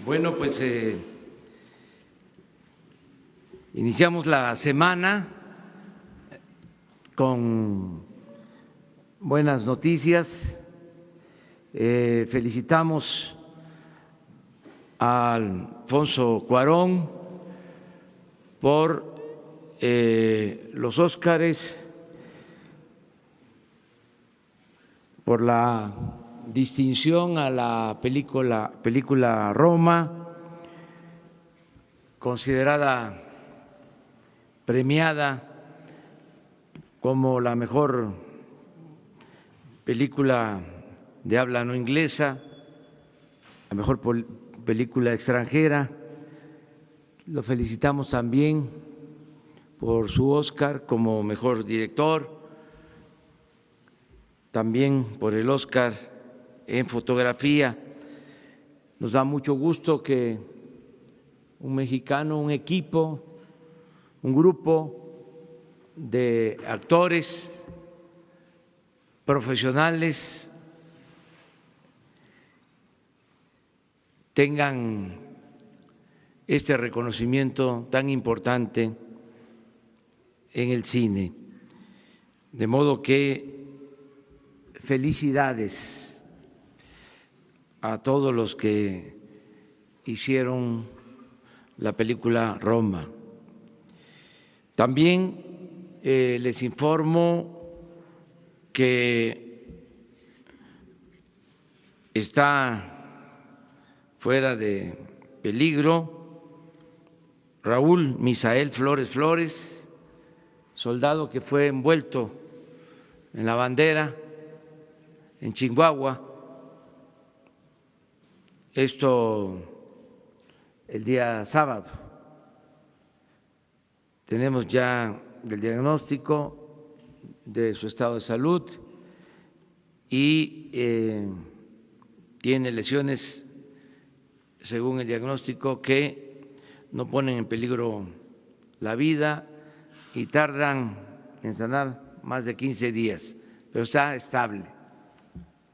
Bueno, pues iniciamos la semana con buenas noticias. Felicitamos a Alfonso Cuarón por los Óscares, por la distinción a la película Roma, considerada premiada como la mejor película de habla no inglesa, la mejor película extranjera. Lo felicitamos también por su Óscar como mejor director, también por el Óscar en fotografía. Nos da mucho gusto que un mexicano, un equipo, un grupo de actores profesionales tengan este reconocimiento tan importante en el cine. De modo que felicidades a todos los que hicieron la película Roma. También les informo que está fuera de peligro Raúl Misael Flores Flores, soldado que fue envuelto en la bandera en Chihuahua. Esto el día sábado. Tenemos ya el diagnóstico de su estado de salud y tiene lesiones, según el diagnóstico, que no ponen en peligro la vida y tardan en sanar más de 15 días, pero está estable.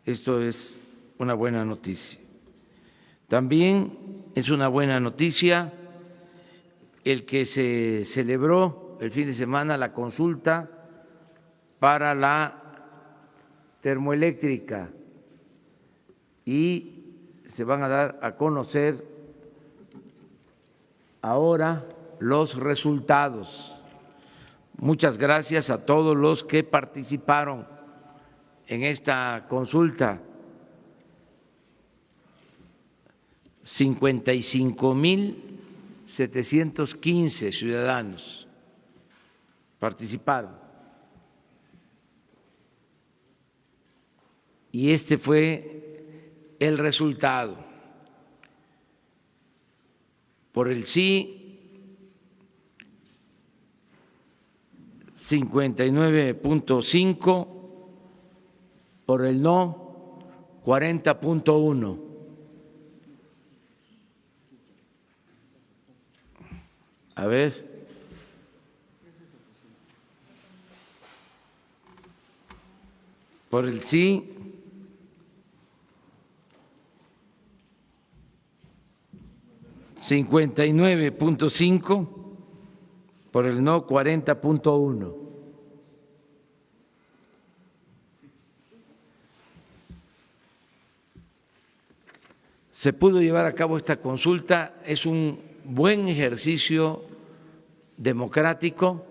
Esto es una buena noticia. También es una buena noticia el que se celebró el fin de semana la consulta para la termoeléctrica y se van a dar a conocer ahora los resultados. Muchas gracias a todos los que participaron en esta consulta. 55,715 ciudadanos participaron. Y este fue el resultado. Por el sí, 59,5, por el no, 40,1. A ver. Por el sí, 59,5, por el no 40,1. Se pudo llevar a cabo esta consulta, es un buen ejercicio democrático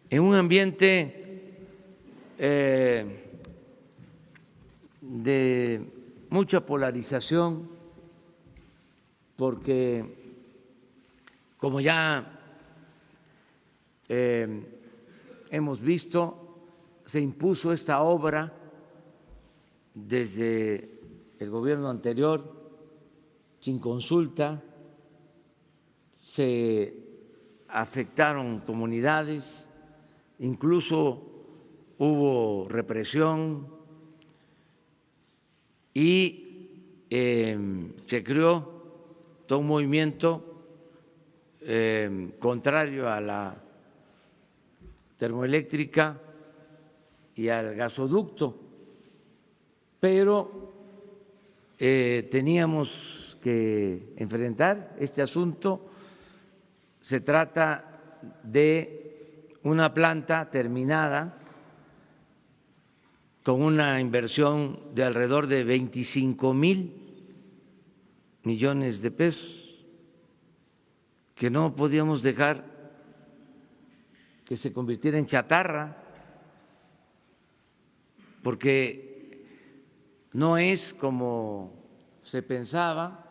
en un ambiente de mucha polarización, porque como ya hemos visto, se impuso esta obra desde el gobierno anterior sin consulta, se afectaron comunidades, incluso hubo represión y se creó todo un movimiento contrario a la termoeléctrica y al gasoducto, pero teníamos que enfrentar este asunto. Se trata de una planta terminada con una inversión de alrededor de 25,000 millones de pesos, que no podíamos dejar que se convirtiera en chatarra, porque no es como se pensaba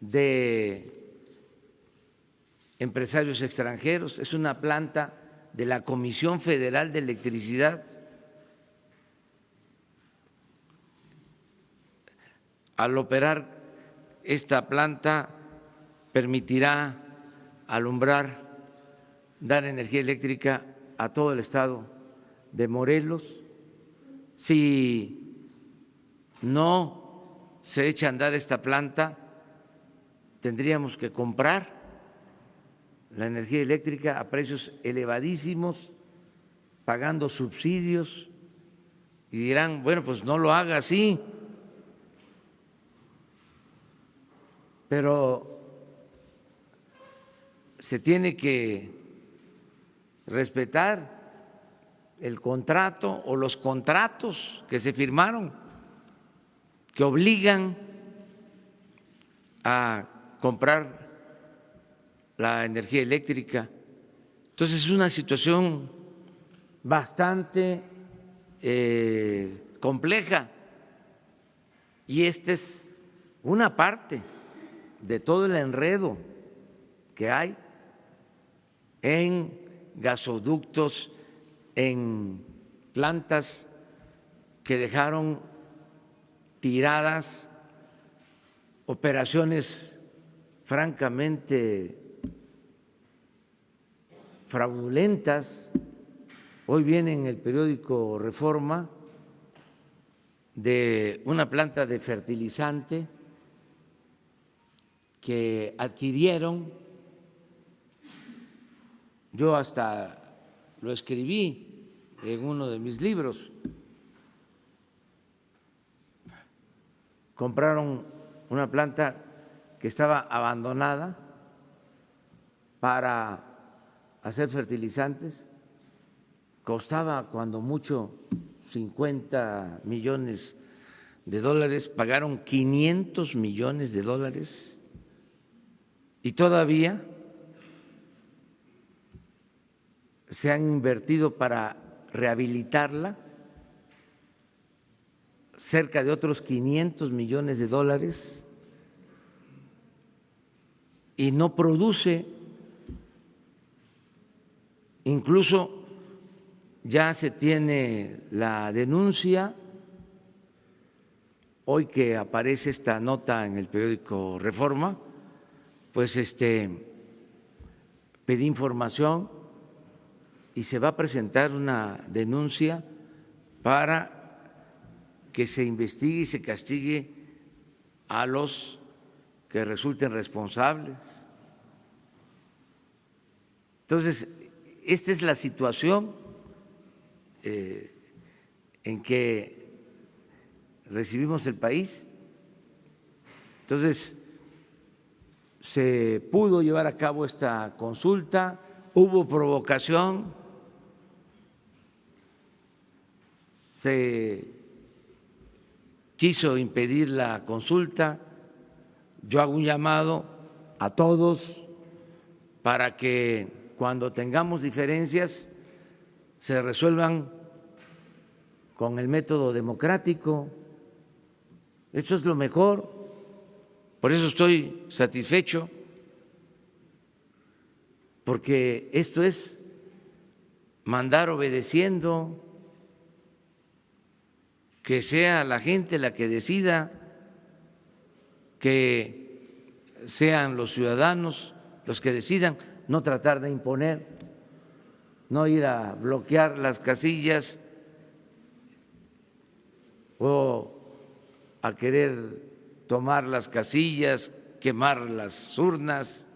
de empresarios extranjeros, es una planta de la Comisión Federal de Electricidad. Al operar esta planta permitirá alumbrar, dar energía eléctrica a todo el estado de Morelos. Si no se echa a andar esta planta, tendríamos que comprar la energía eléctrica a precios elevadísimos, pagando subsidios, y dirán, bueno, pues no lo haga así, pero se tiene que respetar el contrato o los contratos que se firmaron, que obligan a comprar la energía eléctrica. Entonces es una situación bastante compleja, y esta es una parte de todo el enredo que hay en gasoductos, en plantas que dejaron tiradas, operaciones francamente fraudulentas. Hoy viene en el periódico Reforma de una planta de fertilizante que adquirieron, yo hasta lo escribí en uno de mis libros. Compraron una planta que estaba abandonada para hacer fertilizantes, costaba cuando mucho 50 millones de dólares, pagaron 500 millones de dólares y todavía se han invertido para rehabilitarla cerca de otros 500 millones de dólares y no produce. Incluso ya se tiene la denuncia, hoy que aparece esta nota en el periódico Reforma, pues pedí información y se va a presentar una denuncia para que se investigue y se castigue a los que resulten responsables. Entonces, esta es la situación en que recibimos el país. Entonces, se pudo llevar a cabo esta consulta, hubo provocación, se quiso impedir la consulta. Yo hago un llamado a todos para que cuando tengamos diferencias se resuelvan con el método democrático. Eso es lo mejor. Por eso estoy satisfecho, porque esto es mandar obedeciendo, que sea la gente la que decida, que sean los ciudadanos los que decidan, no tratar de imponer, no ir a bloquear las casillas o a querer tomar las casillas, quemar las urnas.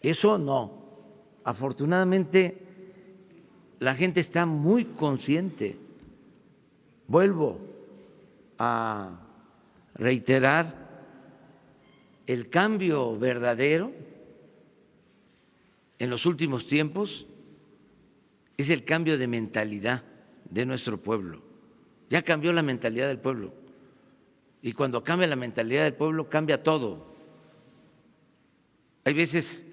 Eso no. Afortunadamente, la gente está muy consciente. Vuelvo, a reiterar el cambio verdadero en los últimos tiempos es el cambio de mentalidad de nuestro pueblo. Ya cambió la mentalidad del pueblo. Y cuando cambia la mentalidad del pueblo, cambia todo. Hay veces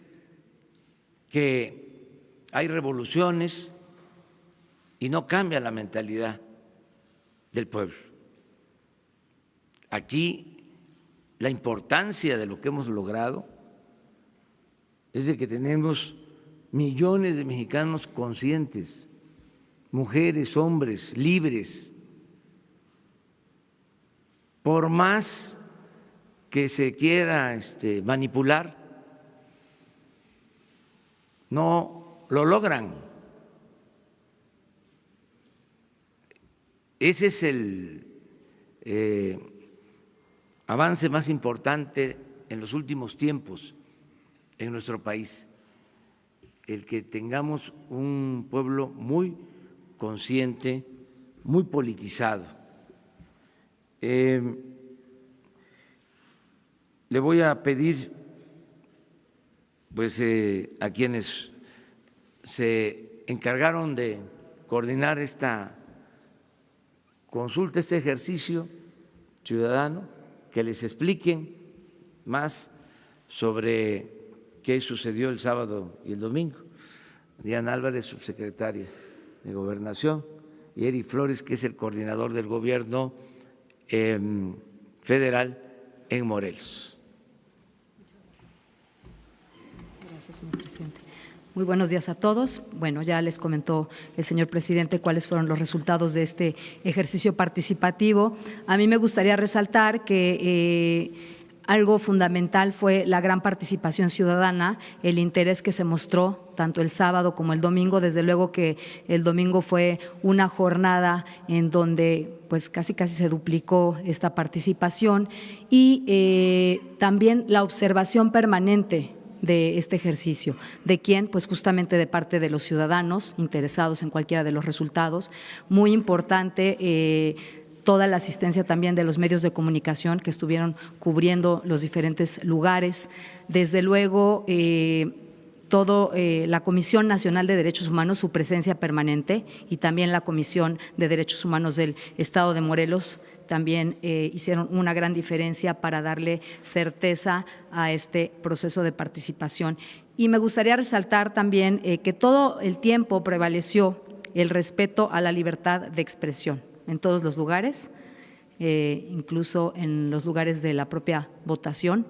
que hay revoluciones y no cambia la mentalidad del pueblo. Aquí la importancia de lo que hemos logrado es de que tenemos millones de mexicanos conscientes, mujeres, hombres, libres. Por más que se quiera manipular, no lo logran. Ese es el avance más importante en los últimos tiempos en nuestro país, el que tengamos un pueblo muy consciente, muy politizado. Le voy a pedir pues a quienes se encargaron de coordinar esta consulta, este ejercicio ciudadano, que les expliquen más sobre qué sucedió el sábado y el domingo. Diana Álvarez, subsecretaria de Gobernación, y Eri Flores, que es el coordinador del gobierno federal en Morelos. Gracias, señor presidente. Muy buenos días a todos. Bueno, ya les comentó el señor presidente cuáles fueron los resultados de este ejercicio participativo. A mí me gustaría resaltar que algo fundamental fue la gran participación ciudadana, el interés que se mostró tanto el sábado como el domingo. Desde luego que el domingo fue una jornada en donde pues casi se duplicó esta participación y también la observación permanente de este ejercicio. ¿De quién? Pues justamente de parte de los ciudadanos interesados en cualquiera de los resultados. Muy importante toda la asistencia también de los medios de comunicación que estuvieron cubriendo los diferentes lugares. Desde luego, la Comisión Nacional de Derechos Humanos, su presencia permanente, y también la Comisión de Derechos Humanos del Estado de Morelos también hicieron una gran diferencia para darle certeza a este proceso de participación. Y me gustaría resaltar también que todo el tiempo prevaleció el respeto a la libertad de expresión en todos los lugares, incluso en los lugares de la propia votación,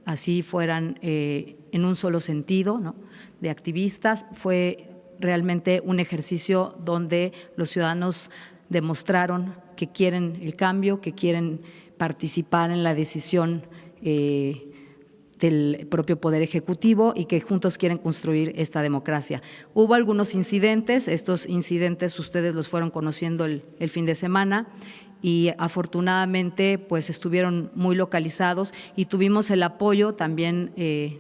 así fueran en un solo sentido, ¿no?, de activistas. Fue realmente un ejercicio donde los ciudadanos demostraron que quieren el cambio, que quieren participar en la decisión del propio Poder Ejecutivo y que juntos quieren construir esta democracia. Hubo algunos incidentes, estos incidentes ustedes los fueron conociendo el fin de semana y afortunadamente pues estuvieron muy localizados y tuvimos el apoyo también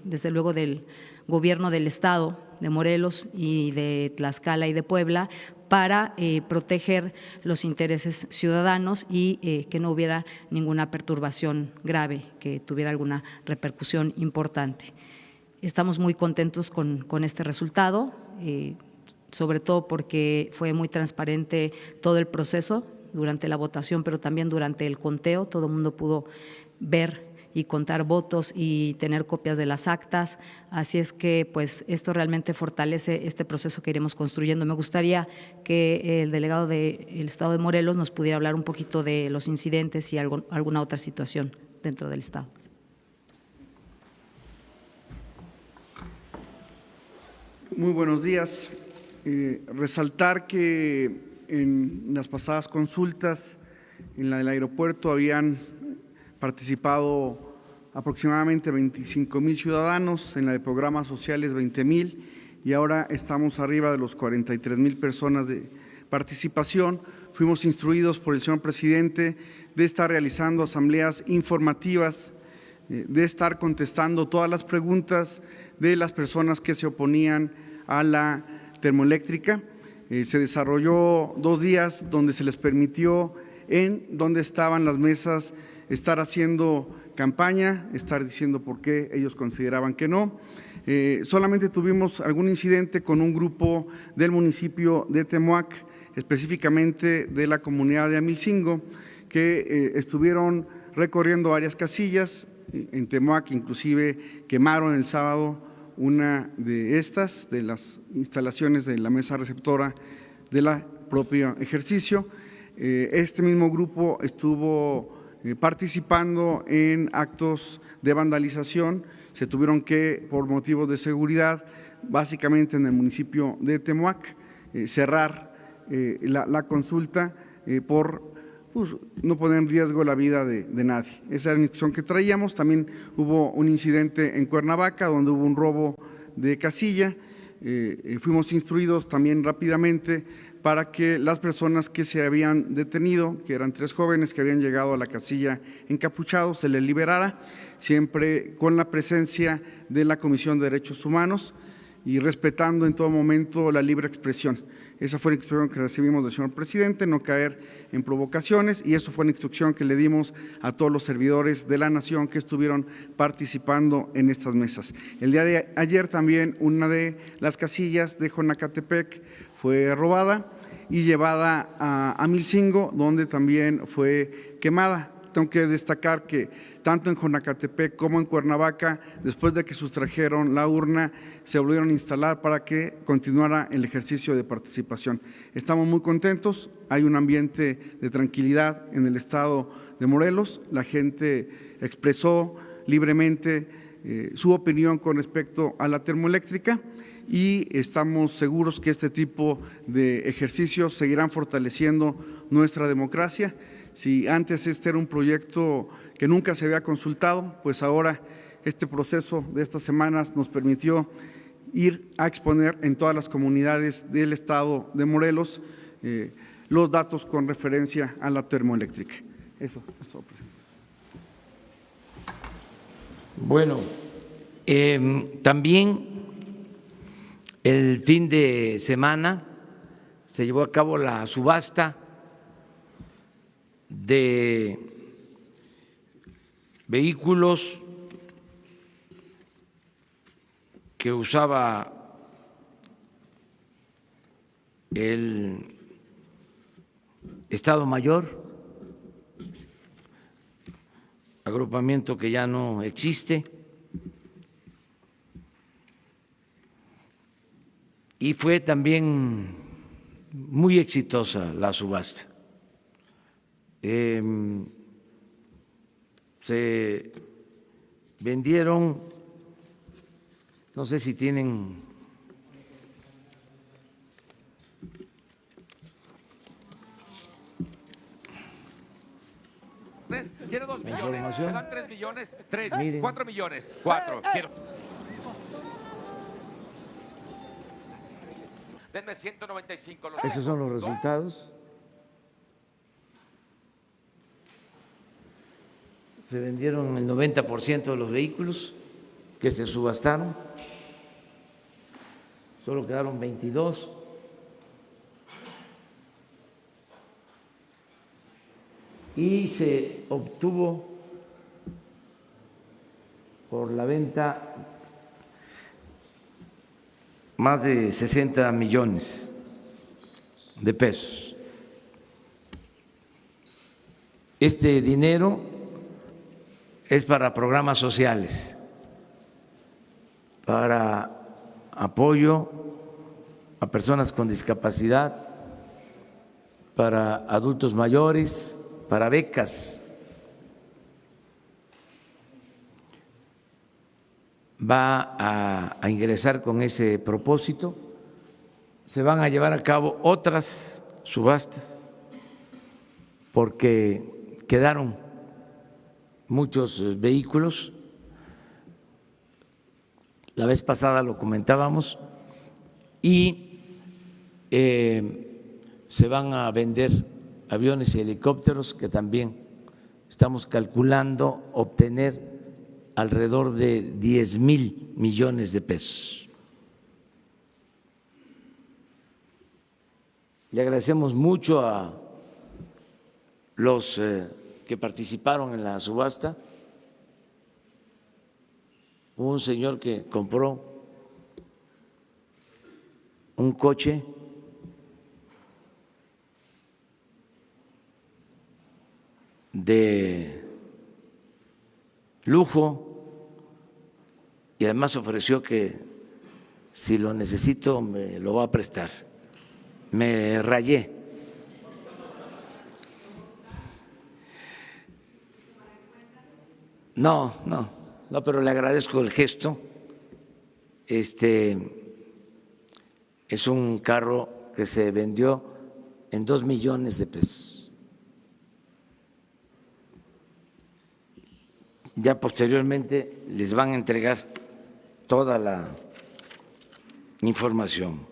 desde luego del Gobierno del Estado de Morelos y de Tlaxcala y de Puebla para proteger los intereses ciudadanos y que no hubiera ninguna perturbación grave, que tuviera alguna repercusión importante. Estamos muy contentos con este resultado, sobre todo porque fue muy transparente todo el proceso durante la votación, pero también durante el conteo. Todo el mundo pudo ver y contar votos y tener copias de las actas. Así es que pues esto realmente fortalece este proceso que iremos construyendo. Me gustaría que el delegado del Estado de Morelos nos pudiera hablar un poquito de los incidentes y alguna otra situación dentro del Estado. Muy buenos días. Resaltar que en las pasadas consultas, en la del aeropuerto, habían participado aproximadamente 25,000 ciudadanos, en la de programas sociales 20,000 y ahora estamos arriba de los 43,000 personas de participación. Fuimos instruidos por el señor presidente de estar realizando asambleas informativas, de estar contestando todas las preguntas de las personas que se oponían a la termoeléctrica. Se desarrolló 2 días donde se les permitió en dónde estaban las mesas, estar haciendo campaña, estar diciendo por qué ellos consideraban que no. Solamente tuvimos algún incidente con un grupo del municipio de Temoac, específicamente de la comunidad de Amilcingo, que estuvieron recorriendo varias casillas. En Temoac inclusive quemaron el sábado una de estas, de las instalaciones de la mesa receptora de la propio ejercicio. Este mismo grupo estuvo participando en actos de vandalización. Se tuvieron que, por motivos de seguridad, básicamente en el municipio de Temoac, cerrar la consulta por no poner en riesgo la vida de nadie. Esa era la instrucción que traíamos. También hubo un incidente en Cuernavaca donde hubo un robo de casilla. Fuimos instruidos también rápidamente para que las personas que se habían detenido, que eran 3 jóvenes que habían llegado a la casilla encapuchados, se les liberara, siempre con la presencia de la Comisión de Derechos Humanos y respetando en todo momento la libre expresión. Esa fue la instrucción que recibimos del señor presidente, no caer en provocaciones, y eso fue la instrucción que le dimos a todos los servidores de la nación que estuvieron participando en estas mesas. El día de ayer también una de las casillas de Jonacatepec fue robada y llevada a Amilcingo, donde también fue quemada. Tengo que destacar que tanto en Jonacatepec como en Cuernavaca, después de que sustrajeron la urna, se volvieron a instalar para que continuara el ejercicio de participación. Estamos muy contentos, hay un ambiente de tranquilidad en el estado de Morelos, la gente expresó libremente su opinión con respecto a la termoeléctrica y estamos seguros que este tipo de ejercicios seguirán fortaleciendo nuestra democracia. Si antes este era un proyecto que nunca se había consultado, pues ahora este proceso de estas semanas nos permitió ir a exponer en todas las comunidades del estado de Morelos los datos con referencia a la termoeléctrica. Eso es todo, presidente. Bueno, también el fin de semana se llevó a cabo la subasta de vehículos que usaba el Estado Mayor, agrupamiento que ya no existe, y fue también muy exitosa la subasta. Se vendieron, no sé si tienen quiero 2 millones, información. me dan 3 millones, 3, Miren. 4 millones, 4, quiero. Denme 195. Estos son los resultados. Se vendieron el 90% de los vehículos que se subastaron, solo quedaron 22. Y se obtuvo por la venta más de 60 millones de pesos. Este dinero es para programas sociales, para apoyo a personas con discapacidad, para adultos mayores, para becas. Va a ingresar con ese propósito. Se van a llevar a cabo otras subastas porque quedaron muchos vehículos. La vez pasada lo comentábamos y se van a vender aviones y helicópteros que también estamos calculando obtener alrededor de 10,000 millones de pesos. Le agradecemos mucho a los que participaron en la subasta. Hubo un señor que compró un coche de lujo y además ofreció que si lo necesito me lo va a prestar. Me rayé. No, pero le agradezco el gesto. Es un carro que se vendió en 2 millones de pesos. Ya posteriormente les van a entregar toda la información.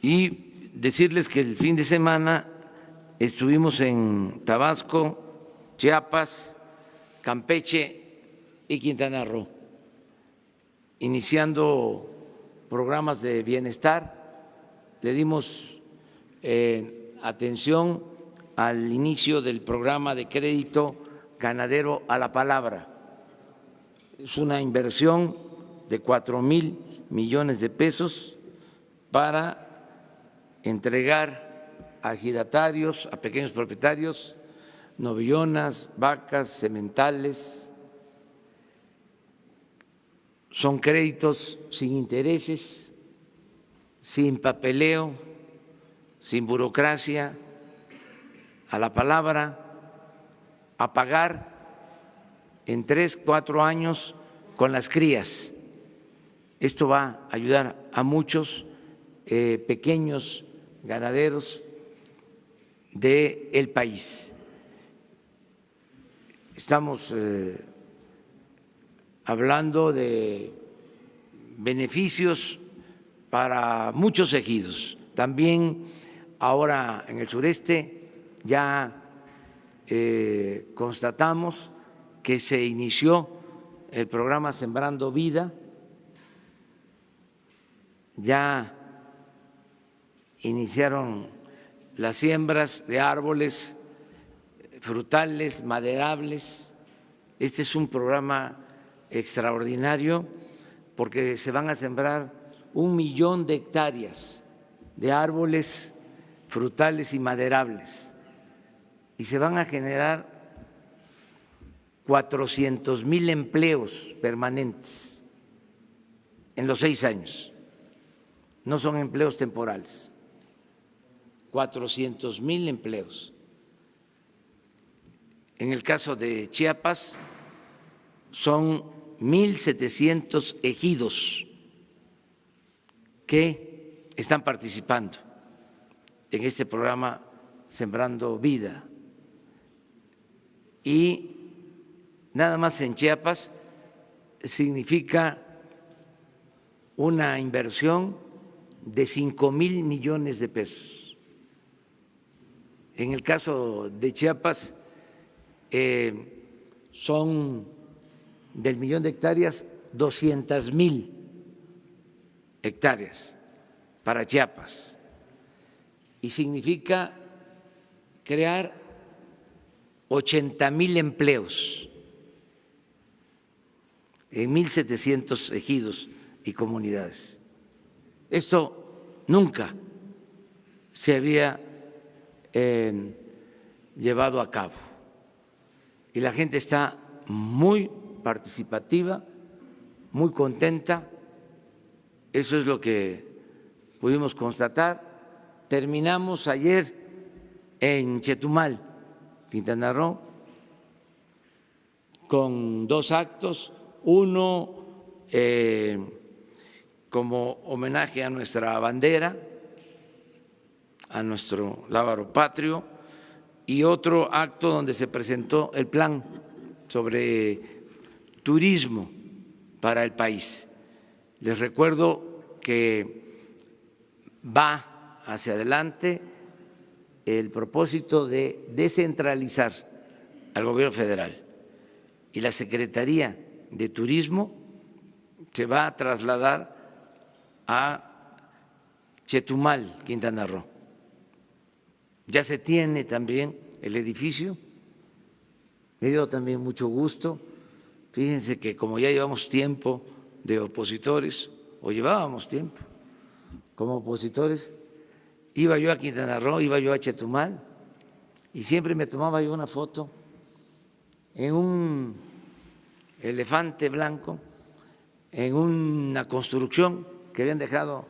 Y decirles que el fin de semana estuvimos en Tabasco, Chiapas, Campeche y Quintana Roo, iniciando programas de bienestar. Le dimos atención al inicio del programa de crédito ganadero a la palabra. Es una inversión de 4,000 millones de pesos para entregar a ejidatarios, a pequeños propietarios, novillonas, vacas, sementales. Son créditos sin intereses, sin papeleo, sin burocracia, a la palabra, a pagar en 3, 4 años con las crías. Esto va a ayudar a muchos pequeños ganaderos del país. Estamos hablando de beneficios para muchos ejidos. También ahora en el sureste ya constatamos que se inició el programa Sembrando Vida, ya iniciaron las siembras de árboles frutales, maderables. Este es un programa extraordinario porque se van a sembrar 1 millón de hectáreas de árboles frutales y maderables y se van a generar 400,000 empleos permanentes en los 6 años. No son empleos temporales, 400,000 empleos. En el caso de Chiapas son 1,700 ejidos que están participando en este programa Sembrando Vida. Y nada más en Chiapas significa una inversión de 5,000 millones de pesos. En el caso de Chiapas son del 1,000,000 de hectáreas 200,000 hectáreas para Chiapas y significa crear 80,000 empleos en 1,700 ejidos y comunidades. Esto nunca se había llevado a cabo y la gente está muy participativa, muy contenta. Eso es lo que pudimos constatar. Terminamos ayer en Chetumal, Quintana Roo, con 2 actos, uno como homenaje a nuestra bandera, a nuestro lábaro patrio, y otro acto donde se presentó el plan sobre turismo para el país. Les recuerdo que va hacia adelante el propósito de descentralizar al gobierno federal y la Secretaría de Turismo se va a trasladar a Chetumal, Quintana Roo. ya se tiene también el edificio. Me dio también mucho gusto. Fíjense que como ya llevamos tiempo de opositores, o llevábamos tiempo como opositores, iba yo a Quintana Roo, iba yo a Chetumal, y siempre me tomaba yo una foto en un elefante blanco, en una construcción que habían dejado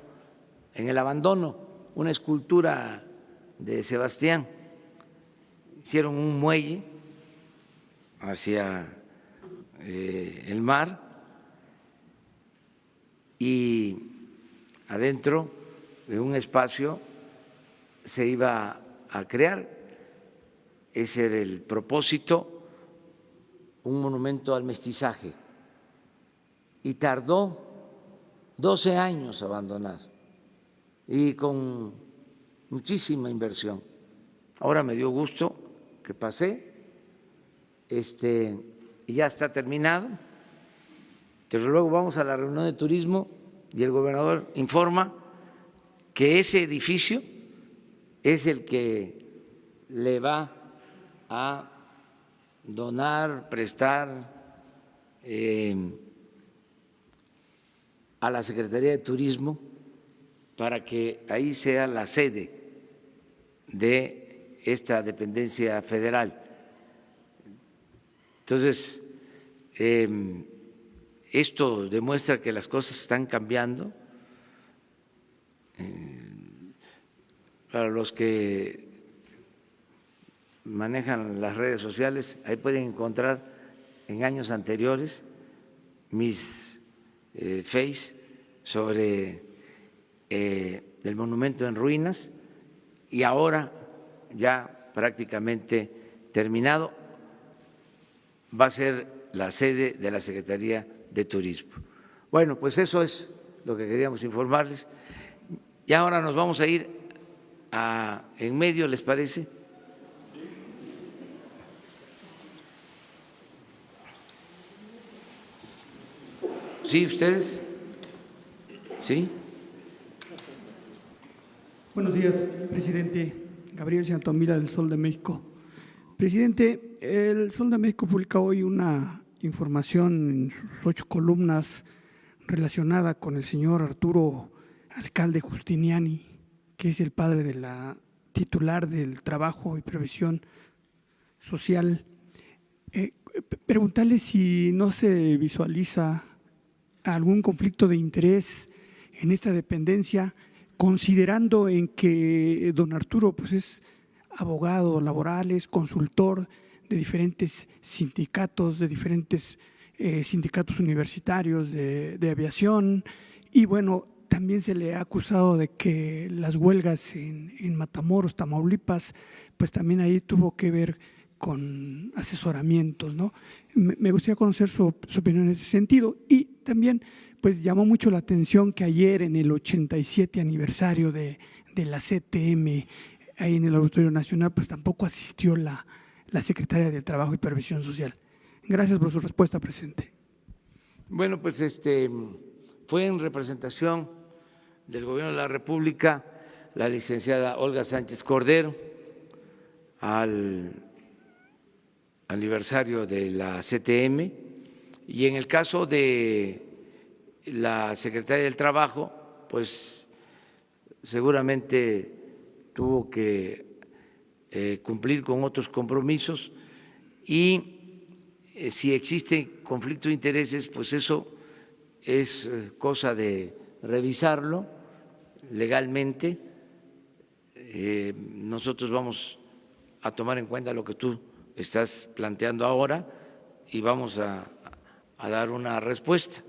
en el abandono, una escultura de Sebastián. Hicieron un muelle hacia el mar y adentro de un espacio se iba a crear, ese era el propósito, un monumento al mestizaje, y tardó 12 años abandonado y con muchísima inversión. Ahora me dio gusto que pasé, y ya está terminado, pero luego vamos a la reunión de turismo y el gobernador informa que ese edificio es el que le va a donar, prestar a la Secretaría de Turismo para que ahí sea la sede de esta dependencia federal. Entonces, esto demuestra que las cosas están cambiando. Para los que manejan las redes sociales, ahí pueden encontrar en años anteriores mis face sobre el monumento en ruinas, y ahora ya prácticamente terminado, va a ser la sede de la Secretaría de Turismo. Bueno, pues eso es lo que queríamos informarles. Y ahora nos vamos a ir en medio, ¿les parece? ¿Sí, ustedes? ¿Sí? Buenos días, presidente. Gabriel Santomira, del Sol de México. Presidente, el Sol de México publica hoy una información en sus 8 columnas relacionada con el señor Arturo Alcalde Justiniani, que es el padre de la titular del Trabajo y Previsión Social. Preguntarle si no se visualiza algún conflicto de interés en esta dependencia, considerando en que don Arturo pues es abogado laboral, es consultor de diferentes sindicatos, de diferentes sindicatos universitarios de aviación, y bueno, también se le ha acusado de que las huelgas en Matamoros, Tamaulipas, pues también ahí tuvo que ver con asesoramientos, ¿no? Me gustaría conocer su opinión en ese sentido. Y también pues llamó mucho la atención que ayer, en el 87 aniversario de la CTM, ahí en el Auditorio Nacional, pues tampoco asistió la secretaria del Trabajo y Previsión Social. Gracias por su respuesta, presidente. Bueno, pues fue en representación del Gobierno de la República la licenciada Olga Sánchez Cordero al aniversario de la CTM, y en el caso de la secretaria del Trabajo, pues seguramente tuvo que cumplir con otros compromisos, y si existe conflicto de intereses, pues eso es cosa de revisarlo legalmente. Nosotros vamos a tomar en cuenta lo que tú estás planteando ahora y vamos a dar una respuesta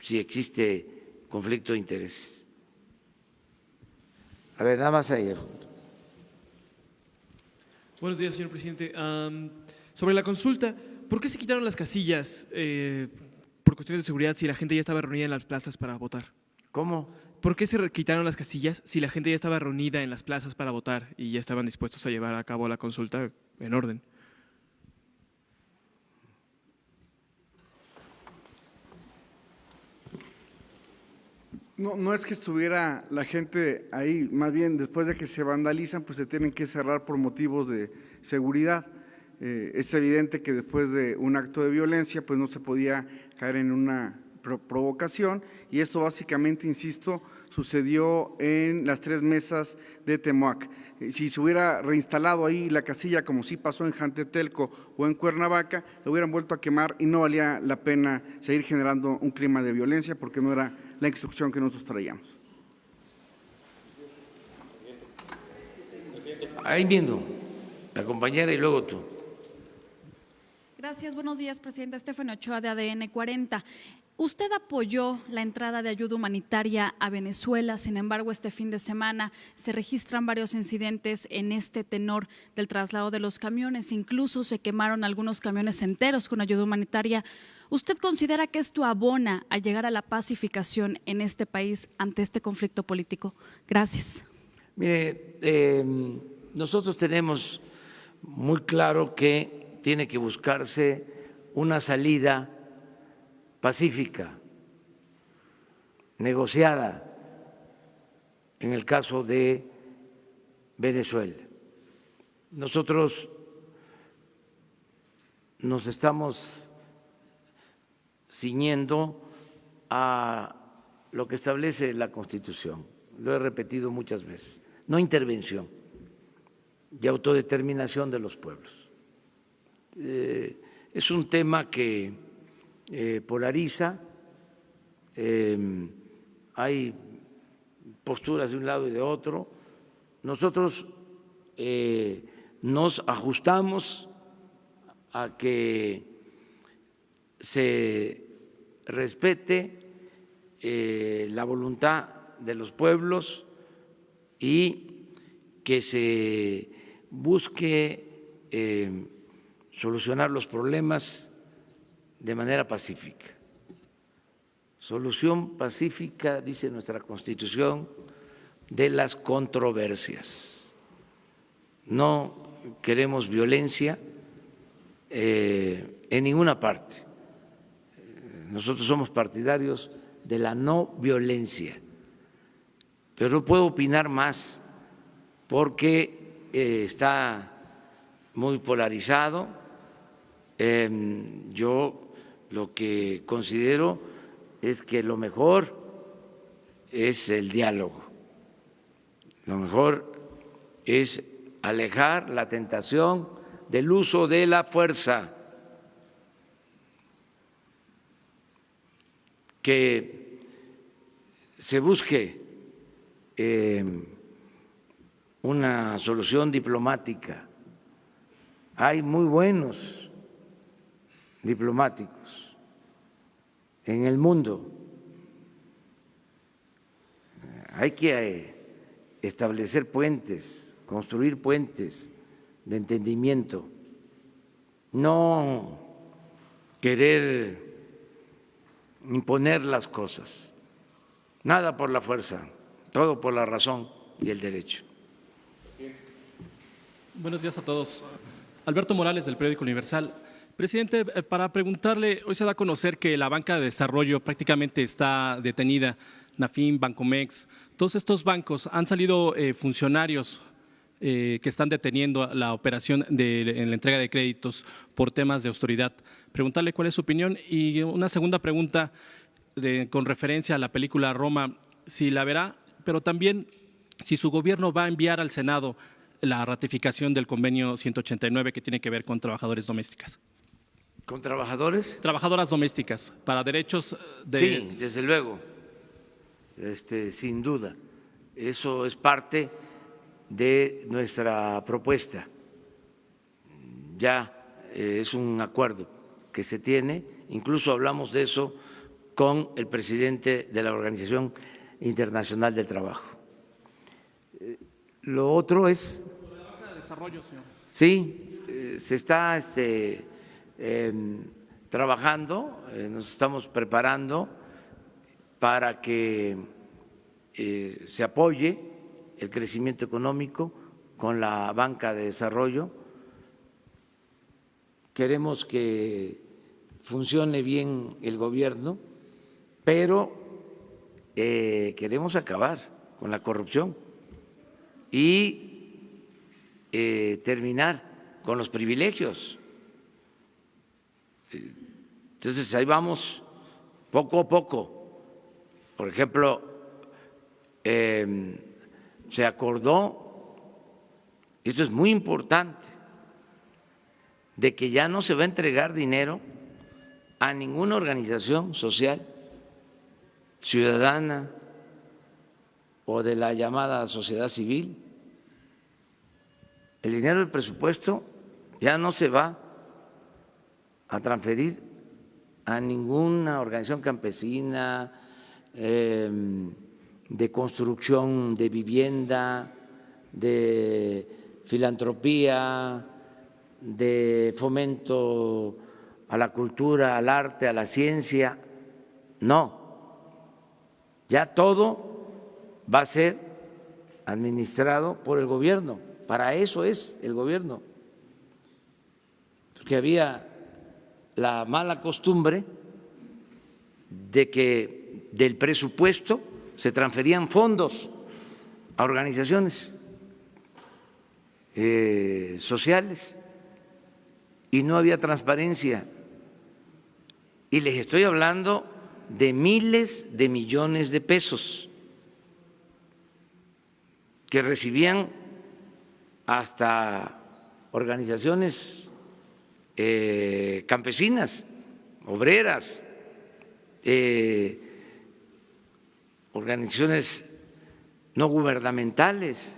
si existe conflicto de intereses. A ver, nada más ayer. Buenos días, señor presidente. Sobre la consulta, ¿por qué se quitaron las casillas por cuestiones de seguridad si la gente ya estaba reunida en las plazas para votar? ¿Cómo? ¿Por qué se quitaron las casillas si la gente ya estaba reunida en las plazas para votar y ya estaban dispuestos a llevar a cabo la consulta en orden? No es que estuviera la gente ahí, más bien después de que se vandalizan, pues se tienen que cerrar por motivos de seguridad. Es evidente que después de un acto de violencia, pues no se podía caer en una provocación, y esto básicamente, insisto, sucedió en las 3 mesas de Temoac. Si se hubiera reinstalado ahí la casilla, como sí pasó en Jantetelco o en Cuernavaca, lo hubieran vuelto a quemar y no valía la pena seguir generando un clima de violencia, porque no era la instrucción que nosotros traíamos. Ahí viendo, la compañera y luego tú. Gracias, buenos días, presidenta. Estefania Ochoa, de ADN 40. Usted apoyó la entrada de ayuda humanitaria a Venezuela, sin embargo, este fin de semana se registran varios incidentes en este tenor del traslado de los camiones, incluso se quemaron algunos camiones enteros con ayuda humanitaria. ¿Usted considera que esto abona a llegar a la pacificación en este país ante este conflicto político? Gracias. Mire, nosotros tenemos muy claro que tiene que buscarse una salida pacífica, negociada, en el caso de Venezuela. Nosotros nos estamos ciñendo a lo que establece la Constitución, lo he repetido muchas veces, no intervención y autodeterminación de los pueblos. Es un tema que polariza, hay posturas de un lado y de otro. Nosotros nos ajustamos a que se respete la voluntad de los pueblos y que se busque solucionar los problemas de manera pacífica. Solución pacífica, dice nuestra Constitución, de las controversias. No queremos violencia en ninguna parte. Nosotros somos partidarios de la no violencia, pero no puedo opinar más porque está muy polarizado. Yo lo que considero es que lo mejor es el diálogo, lo mejor es alejar la tentación del uso de la fuerza, que se busque una solución diplomática. Hay muy buenos diplomáticos en el mundo. Hay que establecer puentes, construir puentes de entendimiento, no querer imponer las cosas. Nada por la fuerza, todo por la razón y el derecho. Buenos días a todos. Alberto Morales, del periódico Universal. Presidente, para preguntarle, hoy se da a conocer que la banca de desarrollo prácticamente está detenida, Nafin, Bancomex, todos estos bancos, han salido funcionarios que están deteniendo la operación en la entrega de créditos por temas de autoridad. Preguntarle cuál es su opinión y una segunda pregunta con referencia a la película Roma, si la verá, pero también si su gobierno va a enviar al Senado la ratificación del convenio 189 que tiene que ver con trabajadores domésticas. ¿Con trabajadores? Trabajadoras domésticas, para derechos de… Sí, desde luego, sin duda. Eso es parte de nuestra propuesta. Ya es un acuerdo que se tiene, incluso hablamos de eso con el presidente de la Organización Internacional del Trabajo. Lo otro es… Sobre la banca de desarrollo, señor. Sí, se está trabajando, nos estamos preparando para que se apoye el crecimiento económico con la banca de desarrollo. Queremos que funcione bien el gobierno, pero queremos acabar con la corrupción y terminar con los privilegios. Entonces, ahí vamos poco a poco. Por ejemplo, se acordó, y esto es muy importante, de que ya no se va a entregar dinero a ninguna organización social, ciudadana o de la llamada sociedad civil. El dinero del presupuesto ya no se va a transferir a ninguna organización campesina, de construcción de vivienda, de filantropía, de fomento a la cultura, al arte, a la ciencia. No, ya todo va a ser administrado por el gobierno. Para eso es el gobierno. Porque había la mala costumbre de que del presupuesto se transferían fondos a organizaciones sociales y no había transparencia. Y les estoy hablando de miles de millones de pesos que recibían hasta organizaciones campesinas, obreras, organizaciones no gubernamentales.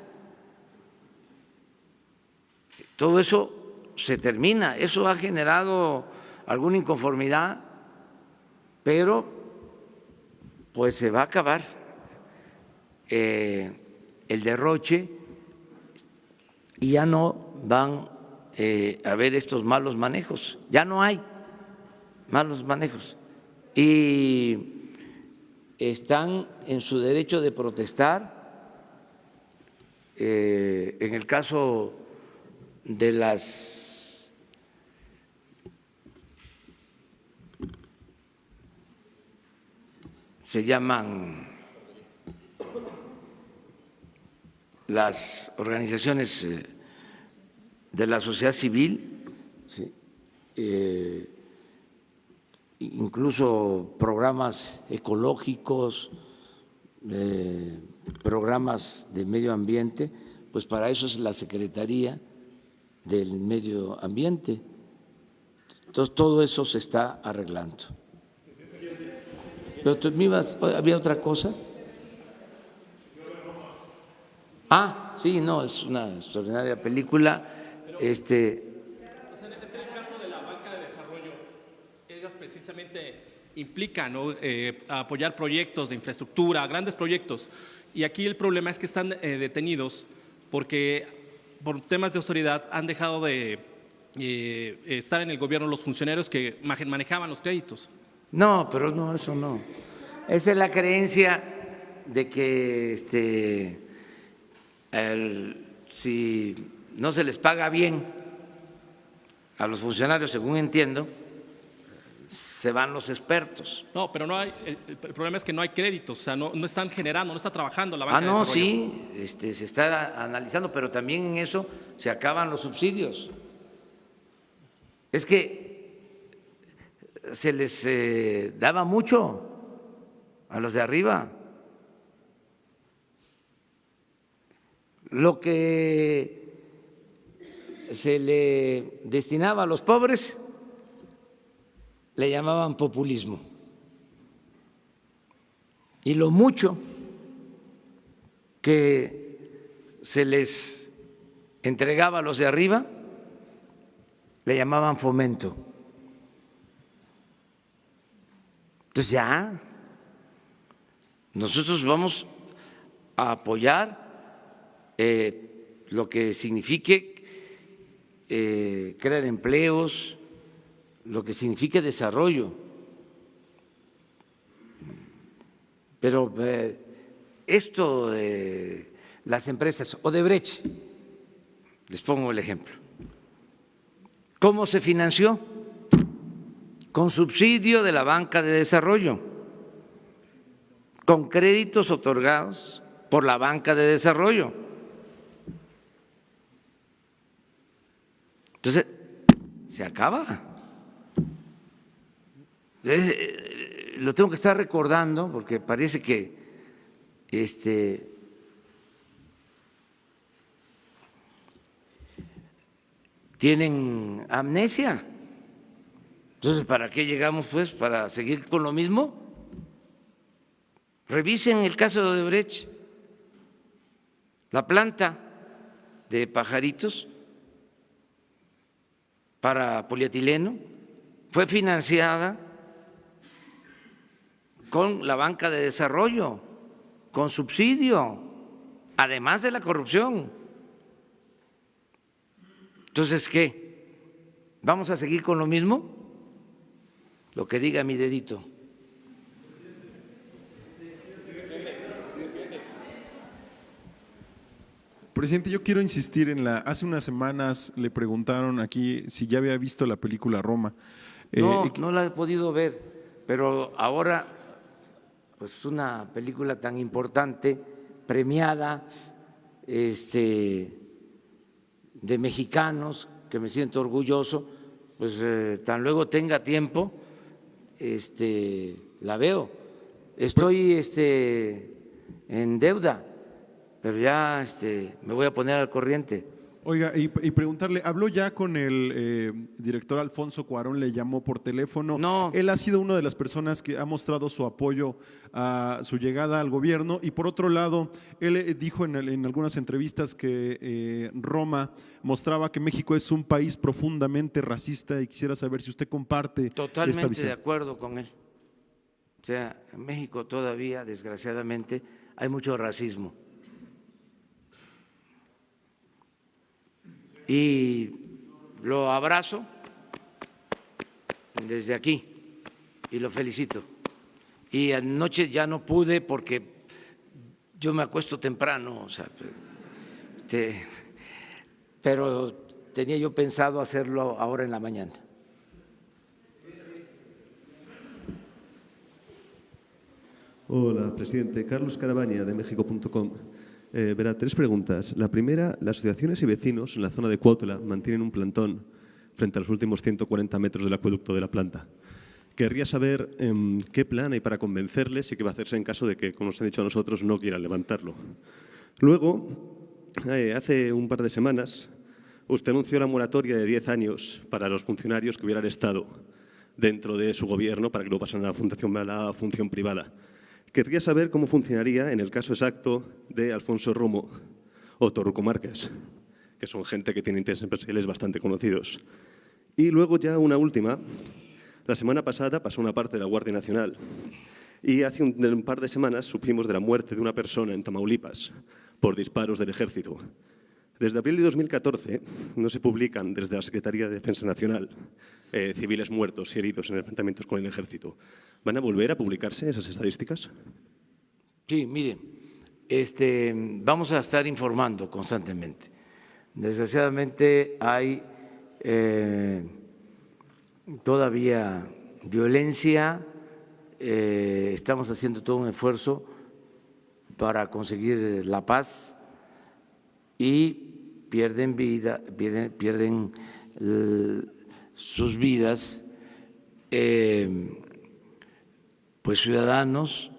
Todo eso se termina. Eso ha generado alguna inconformidad, pero pues se va a acabar el derroche y ya no van a haber estos malos manejos. Ya no hay malos manejos y están en su derecho de protestar. En el caso de las se llaman las organizaciones de la sociedad civil, ¿sí? Incluso programas ecológicos, programas de medio ambiente, pues para eso es la Secretaría del Medio Ambiente. Entonces, todo eso se está arreglando. Pero tú me ibas, ¿había otra cosa? Ah, sí, no, es una extraordinaria película. Es que en el caso de la banca de desarrollo, ellas precisamente implican, ¿no?, apoyar proyectos de infraestructura, grandes proyectos. Y aquí el problema es que están detenidos porque por temas de autoridad han dejado de estar en el gobierno los funcionarios que manejaban los créditos. No, pero no, eso no. Esa es la creencia de que si no se les paga bien a los funcionarios, según entiendo, se van los expertos. No, pero no hay, el problema es que no hay créditos, o sea, no están generando, no está trabajando la banca de no, desarrollo. sí, se está analizando, pero también en eso se acaban los subsidios. Es que se les daba mucho a los de arriba. Lo que se le destinaba a los pobres le llamaban populismo. Y lo mucho que se les entregaba a los de arriba le llamaban fomento. Entonces ya nosotros vamos a apoyar lo que signifique crear empleos, lo que signifique desarrollo. Pero esto de las empresas, Odebrecht, les pongo el ejemplo. ¿Cómo se financió? Con subsidio de la banca de desarrollo. con créditos otorgados por la banca de desarrollo. Entonces, se acaba. Lo tengo que estar recordando porque parece que tienen amnesia. Entonces, ¿para qué llegamos pues? ¿Para seguir con lo mismo? Revisen el caso de Odebrecht. La planta de Pajaritos para polietileno fue financiada con la banca de desarrollo, con subsidio, además de la corrupción. Entonces, ¿qué? ¿Vamos a seguir con lo mismo? Lo que diga mi dedito. Presidente, yo quiero insistir en hace unas semanas le preguntaron aquí si ya había visto la película Roma. No la he podido ver, pero ahora, pues una película tan importante, premiada, de mexicanos, que me siento orgulloso, pues tan luego tenga tiempo, la veo. Estoy en deuda, pero ya me voy a poner al corriente. Oiga, y preguntarle, ¿habló ya con el director Alfonso Cuarón? ¿Le llamó por teléfono? No. Él ha sido una de las personas que ha mostrado su apoyo a su llegada al gobierno y por otro lado, él dijo en algunas entrevistas que Roma mostraba que México es un país profundamente racista y quisiera saber si usted comparte esta Totalmente visión. de acuerdo con él. O sea, en México todavía, desgraciadamente, hay mucho racismo. Y lo abrazo desde aquí y lo felicito. Y anoche ya no pude porque yo me acuesto temprano, o sea, pero tenía yo pensado hacerlo ahora en la mañana. Hola, presidente. Carlos Carabaña, de México.com. Verá, 3 preguntas. La primera, las asociaciones y vecinos en la zona de Cuautla mantienen un plantón frente a los últimos 140 metros del acueducto de la planta. Querría saber qué plan hay para convencerles y qué va a hacerse en caso de que, como nos han dicho a nosotros, no quieran levantarlo. Luego, hace un par de semanas, usted anunció la moratoria de 10 años para los funcionarios que hubieran estado dentro de su gobierno para que no pasaran a la función privada. Querría saber cómo funcionaría en el caso exacto de Alfonso Romo o Torruco Márquez, que son gente que tiene intereses empresariales bastante conocidos. Y luego ya una última. La semana pasada pasó una parte de la Guardia Nacional y hace un par de semanas supimos de la muerte de una persona en Tamaulipas por disparos del Ejército. Desde abril de 2014 no se publican desde la Secretaría de Defensa Nacional civiles muertos y heridos en enfrentamientos con el Ejército. ¿Van a volver a publicarse esas estadísticas? Sí, miren, vamos a estar informando constantemente. Desgraciadamente hay todavía violencia, estamos haciendo todo un esfuerzo para conseguir la paz y pierden vida, pierden sus vidas pues ciudadanos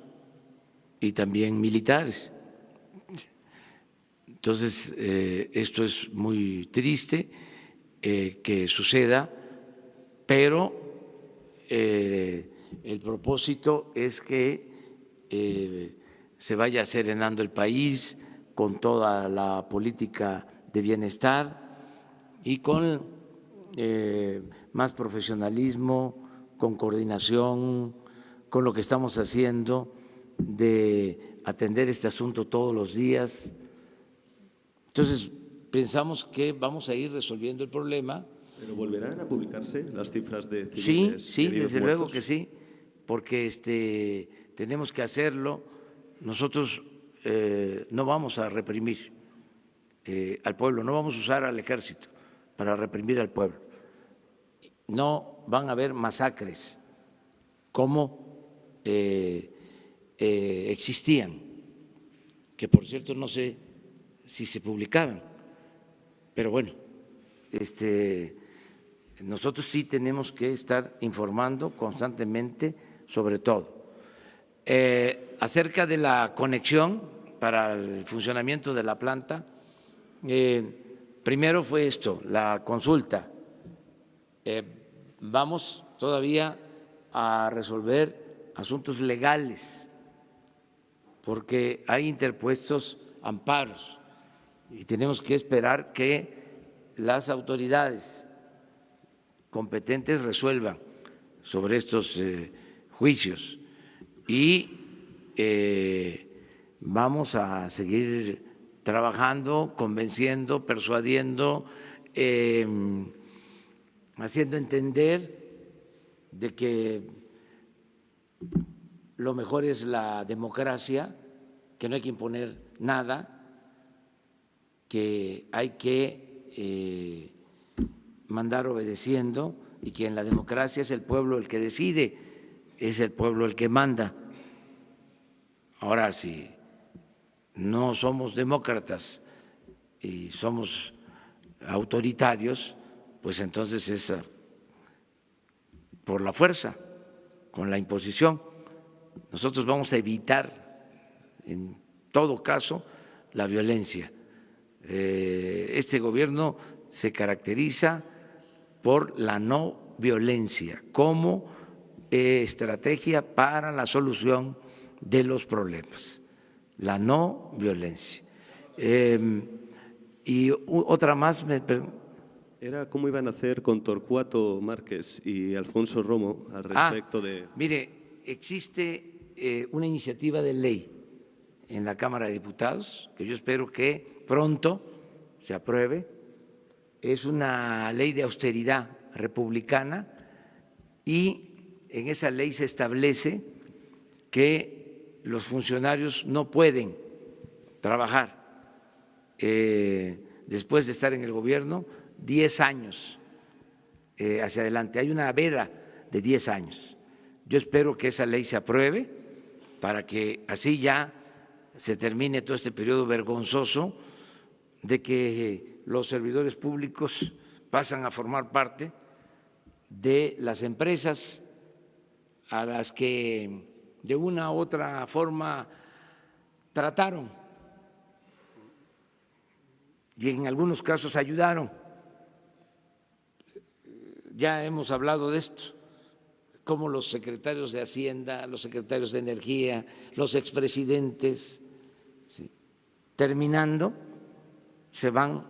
y también militares. Entonces, esto es muy triste que suceda, pero el propósito es que se vaya serenando el país con toda la política de bienestar y con más profesionalismo, con coordinación, con lo que estamos haciendo de atender este asunto todos los días. Entonces, pensamos que vamos a ir resolviendo el problema. ¿Pero volverán a publicarse las cifras de civiles? Sí, heridos desde muertos? luego que sí, porque tenemos que hacerlo. Nosotros no vamos a reprimir al pueblo, no vamos a usar al ejército para reprimir al pueblo. No van a haber masacres como existían, que por cierto no sé si se publicaban, pero bueno, nosotros sí tenemos que estar informando constantemente sobre todo. Acerca de la conexión para el funcionamiento de la planta, primero fue esto, la consulta. Vamos todavía a resolver asuntos legales porque hay interpuestos amparos y tenemos que esperar que las autoridades competentes resuelvan sobre estos juicios y vamos a seguir trabajando, convenciendo, persuadiendo, haciendo entender de que lo mejor es la democracia, que no hay que imponer nada, que hay que mandar obedeciendo y que en la democracia es el pueblo el que decide, es el pueblo el que manda. Ahora, si no somos demócratas y somos autoritarios, pues entonces es por la fuerza, con la imposición. Nosotros vamos a evitar, en todo caso, la violencia. Este gobierno se caracteriza por la no violencia como estrategia para la solución de los problemas, la no violencia. Y otra más era cómo iban a hacer con Torcuato Márquez y Alfonso Romo al respecto de… Mire, existe una iniciativa de ley en la Cámara de Diputados que yo espero que pronto se apruebe. Es una ley de austeridad republicana y en esa ley se establece que los funcionarios no pueden trabajar después de estar en el gobierno 10 años hacia adelante. Hay una veda de 10 años. Yo espero que esa ley se apruebe para que así ya se termine todo este periodo vergonzoso de que los servidores públicos pasan a formar parte de las empresas a las que de una u otra forma trataron y en algunos casos ayudaron. Ya hemos hablado de esto, como los secretarios de Hacienda, los secretarios de Energía, los expresidentes, ¿sí?, terminando, se van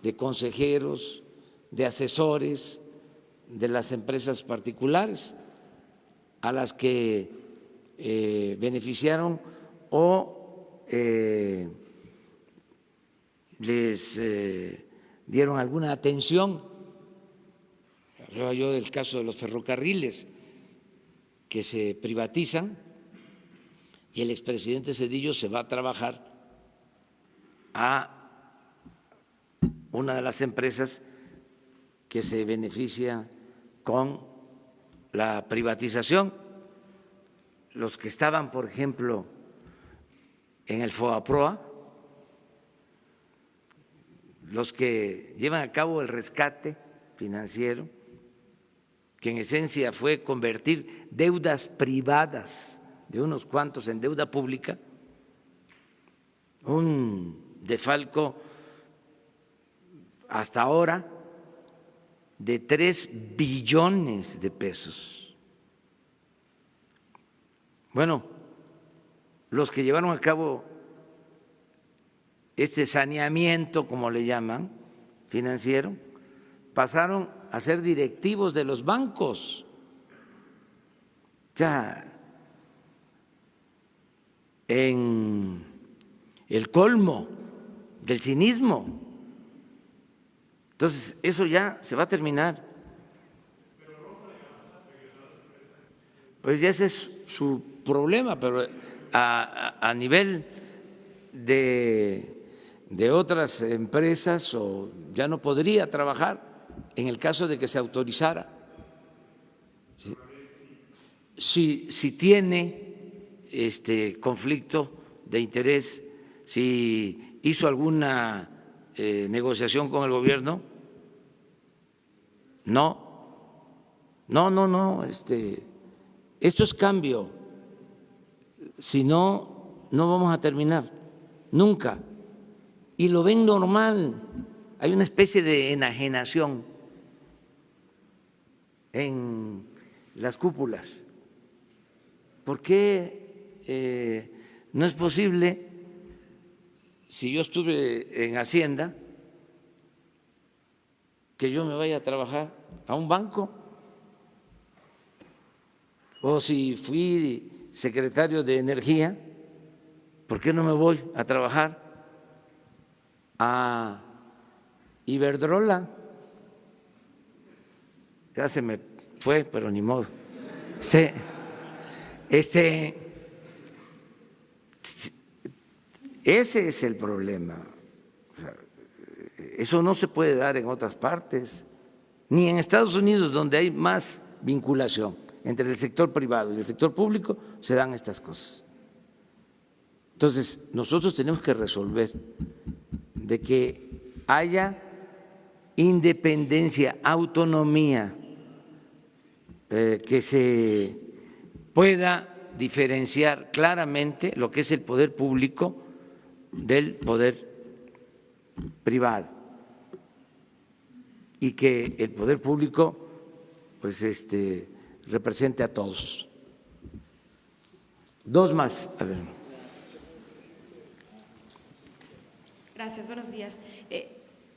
de consejeros, de asesores de las empresas particulares a las que beneficiaron o les dieron alguna atención. Hablaba yo del caso de los ferrocarriles que se privatizan y el expresidente Zedillo se va a trabajar a una de las empresas que se beneficia con la privatización. Los que estaban, por ejemplo, en el FOAPROA, los que llevan a cabo el rescate financiero, que en esencia fue convertir deudas privadas de unos cuantos en deuda pública, un desfalco hasta ahora de 3 billones de pesos. Bueno, los que llevaron a cabo este saneamiento, como le llaman, financiero, pasaron a ser directivos de los bancos. Ya en el colmo del cinismo. Entonces, eso ya se va a terminar. Pues ya ese es su problema, pero a nivel de otras empresas o ya no podría trabajar en el caso de que se autorizara. ¿Sí? Si tiene conflicto de interés, si hizo alguna negociación con el gobierno. No, esto es cambio. Si no, no vamos a terminar, nunca. Y lo ven normal. Hay una especie de enajenación en las cúpulas. ¿Por qué no es posible, si yo estuve en Hacienda, que yo me vaya a trabajar a un banco? O si fui secretario de Energía, ¿por qué no me voy a trabajar a Iberdrola? Ya se me fue, pero ni modo. Ese es el problema. O sea, eso no se puede dar en otras partes, ni en Estados Unidos, donde hay más vinculación entre el sector privado y el sector público, se dan estas cosas. Entonces, nosotros tenemos que resolver de que haya independencia, autonomía, que se pueda diferenciar claramente lo que es el poder público del poder privado, y que el poder público pues represente a todos. Dos más. A ver. Gracias, buenos días.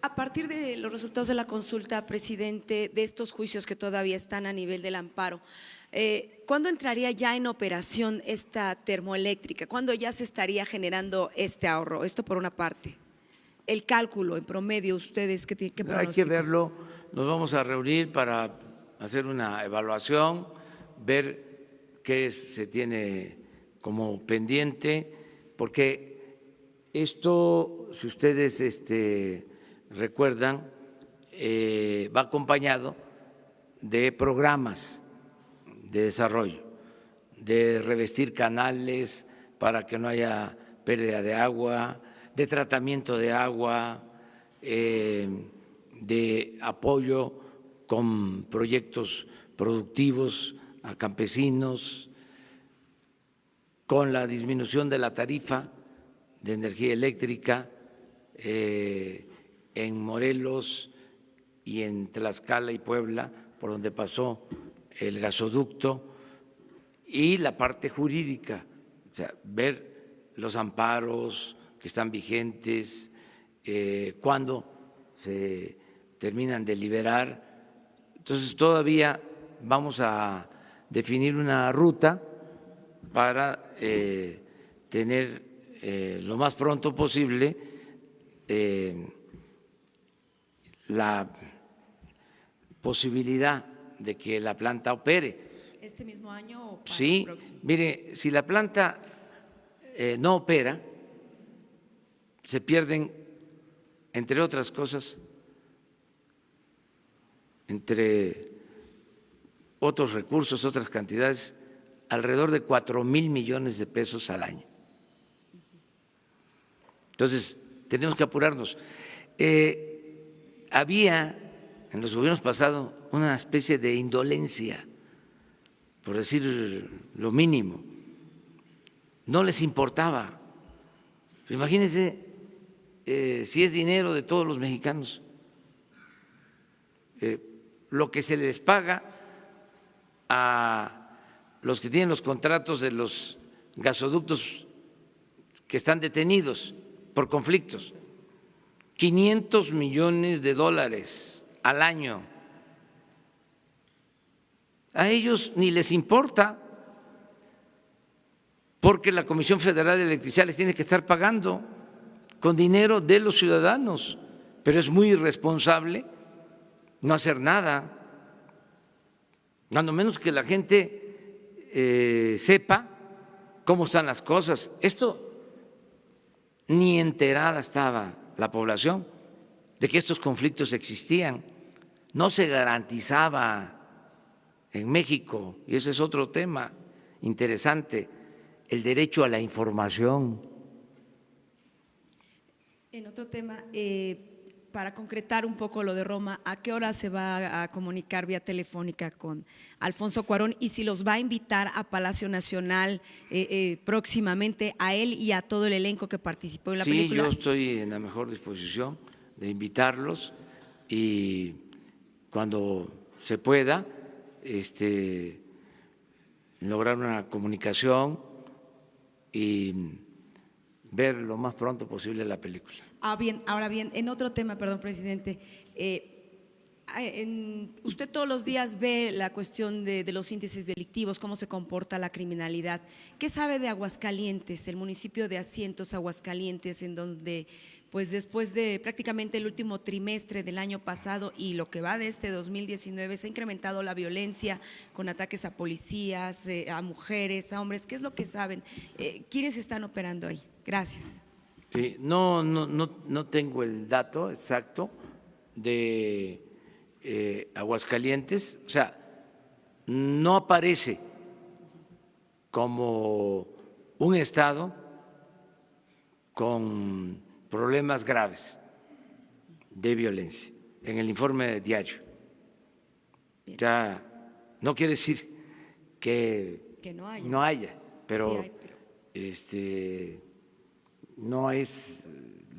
A partir de los resultados de la consulta, presidente, de estos juicios que todavía están a nivel del amparo, ¿cuándo entraría ya en operación esta termoeléctrica? ¿Cuándo ya se estaría generando este ahorro? Esto por una parte. El cálculo en promedio, ustedes, ¿qué pronostican? Hay que verlo, nos vamos a reunir para hacer una evaluación, ver qué se tiene como pendiente, porque esto, si ustedes recuerdan, va acompañado de programas de desarrollo, de revestir canales para que no haya pérdida de agua, de tratamiento de agua, de apoyo con proyectos productivos a campesinos, con la disminución de la tarifa de energía eléctrica en Morelos y en Tlaxcala y Puebla, por donde pasó el gasoducto, y la parte jurídica, o sea, ver los amparos que están vigentes, cuándo se terminan de liberar. Entonces todavía vamos a definir una ruta para tener lo más pronto posible la posibilidad de que la planta opere. ¿Este mismo año o para Sí, el próximo? mire, si la planta no opera, se pierden, entre otras cosas, entre otros recursos, otras cantidades, alrededor de 4,000 millones de pesos al año. Entonces, tenemos que apurarnos. Había en los gobiernos pasados una especie de indolencia, por decir lo mínimo. No les importaba. Imagínense si es dinero de todos los mexicanos, lo que se les paga a los que tienen los contratos de los gasoductos que están detenidos por conflictos, 500 millones de dólares al año. A ellos ni les importa, porque la Comisión Federal de Electricidad les tiene que estar pagando con dinero de los ciudadanos, pero es muy irresponsable no hacer nada, cuando menos que la gente sepa cómo están las cosas. Esto ni enterada estaba la población de que estos conflictos existían, no se garantizaba en México, y ese es otro tema interesante, el derecho a la información. En otro tema, para concretar un poco lo de Roma, ¿a qué hora se va a comunicar vía telefónica con Alfonso Cuarón y si los va a invitar a Palacio Nacional próximamente, a él y a todo el elenco que participó en la película? Sí, yo estoy en la mejor disposición de invitarlos y cuando se pueda lograr una comunicación y ver lo más pronto posible la película. Ahora bien, en otro tema, perdón, presidente, usted todos los días ve la cuestión de los índices delictivos, cómo se comporta la criminalidad. ¿Qué sabe de Aguascalientes, el municipio de Asientos, Aguascalientes, en donde pues después de prácticamente el último trimestre del año pasado y lo que va de este 2019 se ha incrementado la violencia con ataques a policías, a mujeres, a hombres? ¿Qué es lo que saben? ¿Quiénes están operando ahí? Gracias. Sí, no tengo el dato exacto de Aguascalientes, o sea, no aparece como un estado con problemas graves de violencia en el informe diario. Ya no quiere decir que no haya, pero, sí hay, no es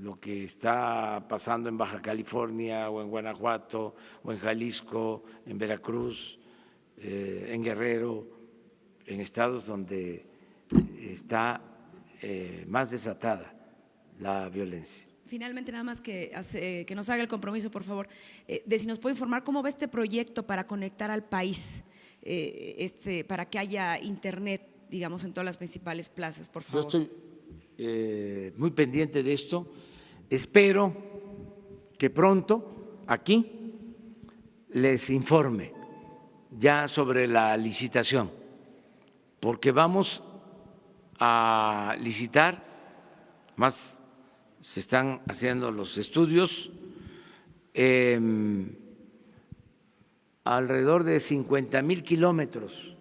lo que está pasando en Baja California o en Guanajuato o en Jalisco, en Veracruz, en Guerrero, en estados donde está más desatada la violencia. Finalmente, nada más que nos haga el compromiso, por favor, de si nos puede informar cómo va este proyecto para conectar al país, para que haya internet, digamos, en todas las principales plazas, por favor. Yo estoy muy pendiente de esto. Espero que pronto aquí les informe ya sobre la licitación, porque vamos a licitar, más se están haciendo los estudios, alrededor de 50,000 kilómetros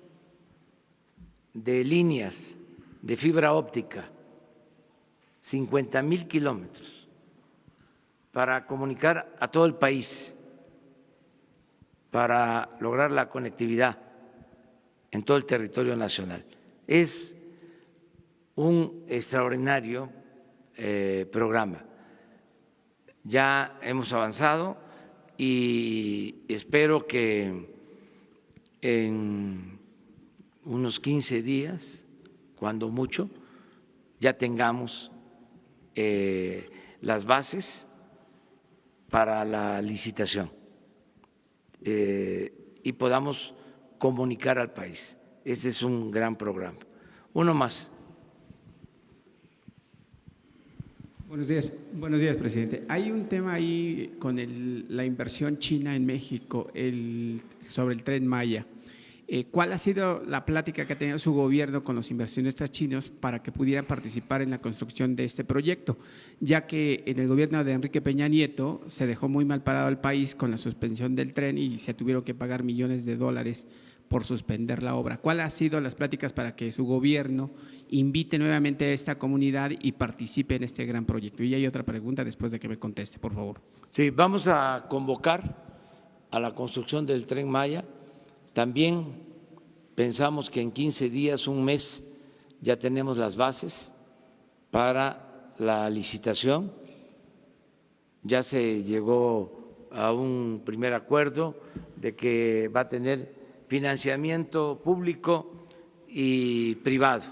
de líneas de fibra óptica, 50,000 kilómetros para comunicar a todo el país, para lograr la conectividad en todo el territorio nacional. Es un extraordinario programa. Ya hemos avanzado y espero que en unos 15 días, cuando mucho, ya tengamos las bases para la licitación y podamos comunicar al país. Este es un gran programa. Uno más. Buenos días, presidente. Hay un tema ahí con la inversión china en México sobre el Tren Maya. ¿Cuál ha sido la plática que ha tenido su gobierno con los inversionistas chinos para que pudieran participar en la construcción de este proyecto? Ya que en el gobierno de Enrique Peña Nieto se dejó muy mal parado al país con la suspensión del tren y se tuvieron que pagar millones de dólares por suspender la obra. ¿Cuáles han sido las pláticas para que su gobierno invite nuevamente a esta comunidad y participe en este gran proyecto? Y hay otra pregunta después de que me conteste, por favor. Sí, vamos a convocar a la construcción del Tren Maya. También pensamos que en 15 días, un mes, ya tenemos las bases para la licitación. Ya se llegó a un primer acuerdo de que va a tener financiamiento público y privado,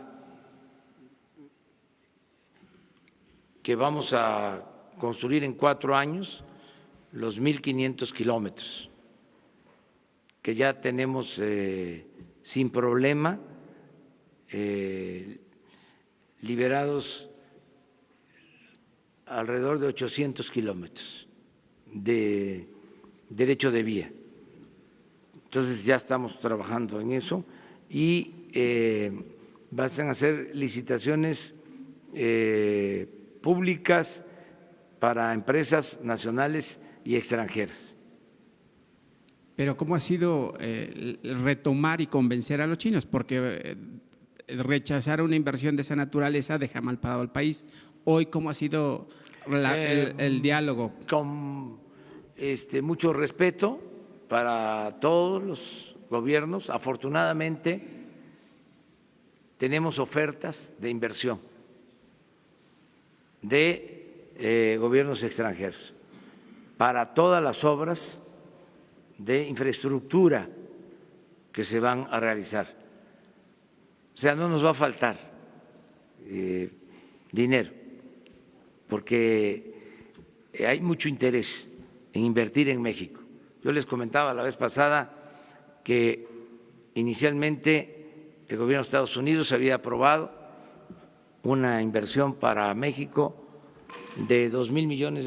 que vamos a construir en 4 años los 1,500 kilómetros, que ya tenemos sin problema liberados alrededor de 800 kilómetros de derecho de vía. Entonces ya estamos trabajando en eso y van a hacer licitaciones públicas para empresas nacionales y extranjeras. Pero ¿cómo ha sido retomar y convencer a los chinos? Porque rechazar una inversión de esa naturaleza deja mal parado al país. Hoy, ¿cómo ha sido el diálogo? Con mucho respeto para todos los gobiernos. Afortunadamente, tenemos ofertas de inversión de gobiernos extranjeros para todas las obras de infraestructura que se van a realizar. O sea, no nos va a faltar dinero, porque hay mucho interés en invertir en México. Yo les comentaba la vez pasada que inicialmente el gobierno de Estados Unidos había aprobado una inversión para México de $2,000 millones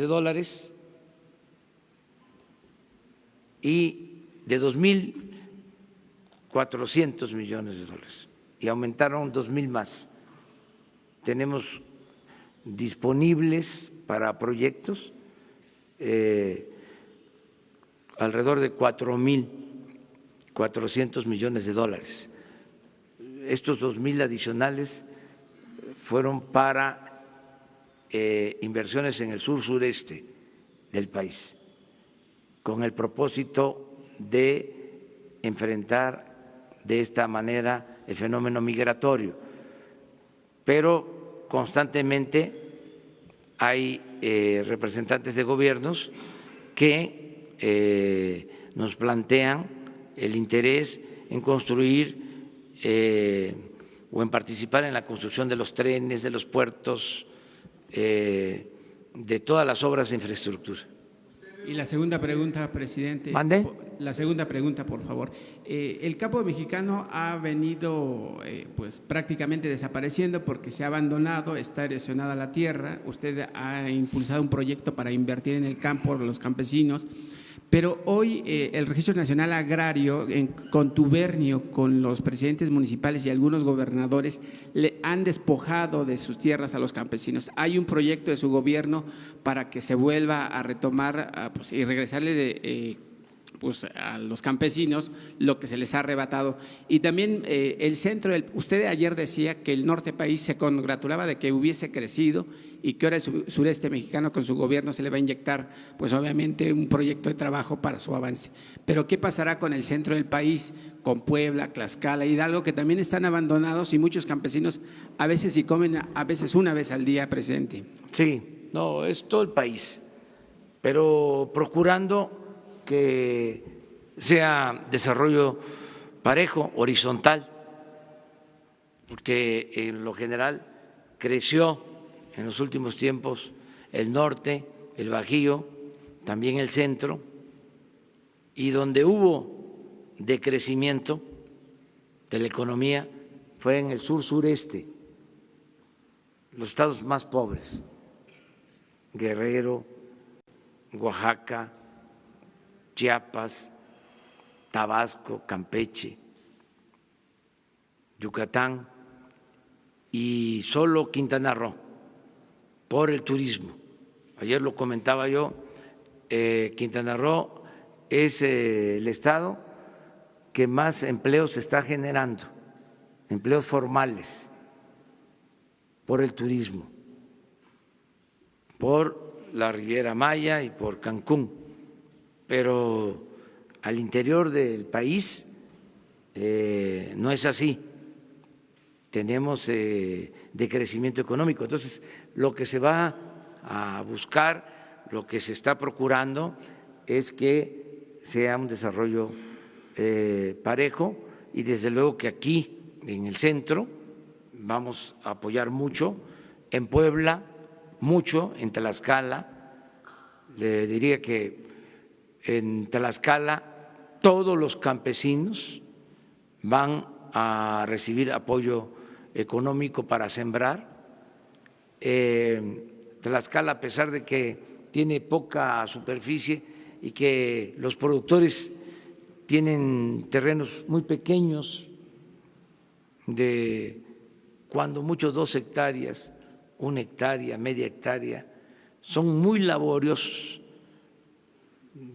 y de 2,400 millones de dólares, y aumentaron 2,000 más. Tenemos disponibles para proyectos alrededor de 4,400 millones de dólares. Estos 2,000 adicionales fueron para inversiones en el sur-sureste del país, con el propósito de enfrentar de esta manera el fenómeno migratorio. Pero constantemente hay representantes de gobiernos que nos plantean el interés en construir o en participar en la construcción de los trenes, de los puertos, de todas las obras de infraestructura. Y la segunda pregunta, presidente. ¿Mande? La segunda pregunta, por favor. El campo mexicano ha venido pues prácticamente desapareciendo porque se ha abandonado, está erosionada la tierra. Usted ha impulsado un proyecto para invertir en el campo, los campesinos. Pero hoy el Registro Nacional Agrario, en contubernio con los presidentes municipales y algunos gobernadores, le han despojado de sus tierras a los campesinos. Hay un proyecto de su gobierno para que se vuelva a retomar pues, y regresarle pues, a los campesinos lo que se les ha arrebatado. Y también el centro, usted ayer decía que el norte país se congratulaba de que hubiese crecido y que ahora el sureste mexicano con su gobierno se le va a inyectar, pues obviamente un proyecto de trabajo para su avance. Pero ¿qué pasará con el centro del país, con Puebla, Tlaxcala, Hidalgo, que también están abandonados y muchos campesinos a veces sí comen, a veces una vez al día, presidente? Sí, no, es todo el país, pero procurando que sea desarrollo parejo, horizontal, porque en lo general creció en los últimos tiempos el norte, el Bajío, también el centro, y donde hubo decrecimiento de la economía fue en el sur-sureste, los estados más pobres, Guerrero, Oaxaca, Chiapas, Tabasco, Campeche, Yucatán y solo Quintana Roo, por el turismo. Ayer lo comentaba yo, Quintana Roo es el estado que más empleos está generando, empleos formales, por el turismo, por la Riviera Maya y por Cancún, pero al interior del país no es así. Tenemos decrecimiento económico. Entonces, lo que se va a buscar, lo que se está procurando es que sea un desarrollo parejo, y desde luego que aquí en el centro vamos a apoyar mucho, en Puebla mucho, en Tlaxcala. Le diría que en Tlaxcala todos los campesinos van a recibir apoyo económico para sembrar. Tlaxcala, a pesar de que tiene poca superficie y que los productores tienen terrenos muy pequeños, de cuando mucho 2 hectáreas, 1 hectárea, media hectárea, son muy laboriosos.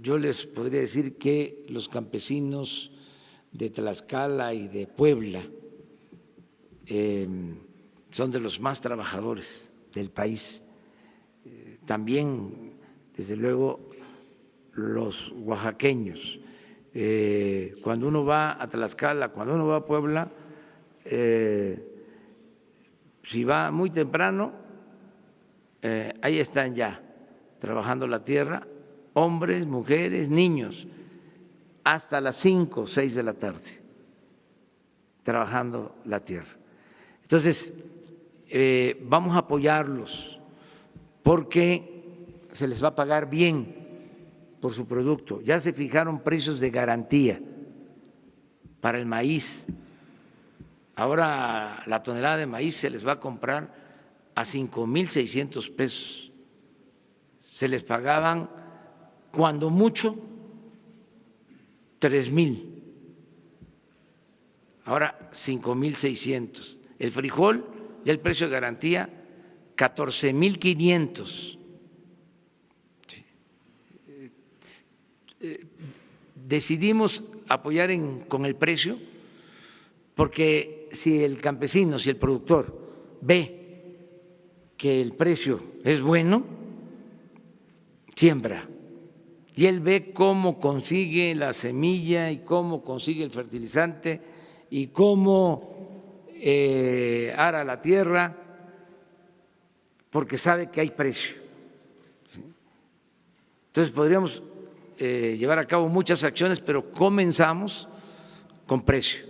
Yo les podría decir que los campesinos de Tlaxcala y de Puebla son de los más trabajadores del país. También, desde luego, los oaxaqueños. Cuando uno va a Tlaxcala, cuando uno va a Puebla, si va muy temprano, ahí están ya trabajando la tierra, hombres, mujeres, niños, hasta las 5 o 6 de la tarde, trabajando la tierra. Entonces, vamos a apoyarlos porque se les va a pagar bien por su producto. Ya se fijaron precios de garantía para el maíz. Ahora la tonelada de maíz se les va a comprar a 5,600 pesos. Se les pagaban cuando mucho 3,000. Ahora 5,600. El frijol, ya el precio de garantía, 14,500. Decidimos apoyar con el precio porque si el campesino, si el productor ve que el precio es bueno, siembra. Y él ve cómo consigue la semilla y cómo consigue el fertilizante y cómo ara la tierra, porque sabe que hay precio. Entonces podríamos llevar a cabo muchas acciones, pero comenzamos con precio.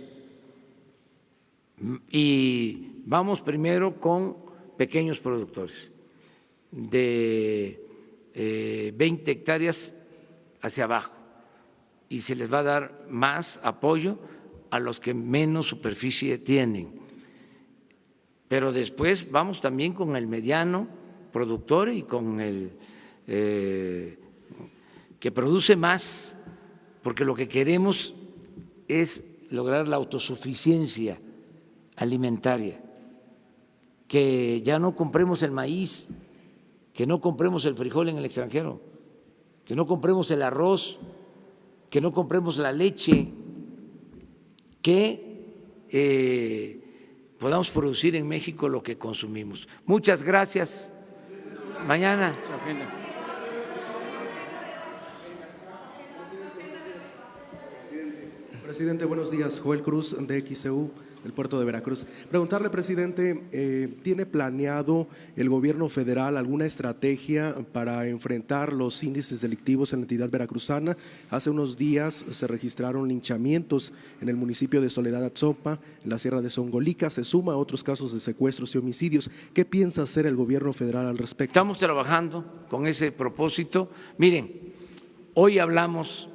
Y vamos primero con pequeños productores de 20 hectáreas hacia abajo, y se les va a dar más apoyo a los que menos superficie tienen. Pero después vamos también con el mediano productor y con el que produce más, porque lo que queremos es lograr la autosuficiencia alimentaria, que ya no compremos el maíz, que no compremos el frijol en el extranjero, que no compremos el arroz, que no compremos la leche, que podamos producir en México lo que consumimos. Muchas gracias. Mañana. Presidente, buenos días. Joel Cruz, de XEU, del puerto de Veracruz. Preguntarle, presidente, ¿tiene planeado el gobierno federal alguna estrategia para enfrentar los índices delictivos en la entidad veracruzana? Hace unos días se registraron linchamientos en el municipio de Soledad Atzompa, en la Sierra de Songolica. Se suma a otros casos de secuestros y homicidios. ¿Qué piensa hacer el gobierno federal al respecto? Estamos trabajando con ese propósito. Miren, hoy hablamos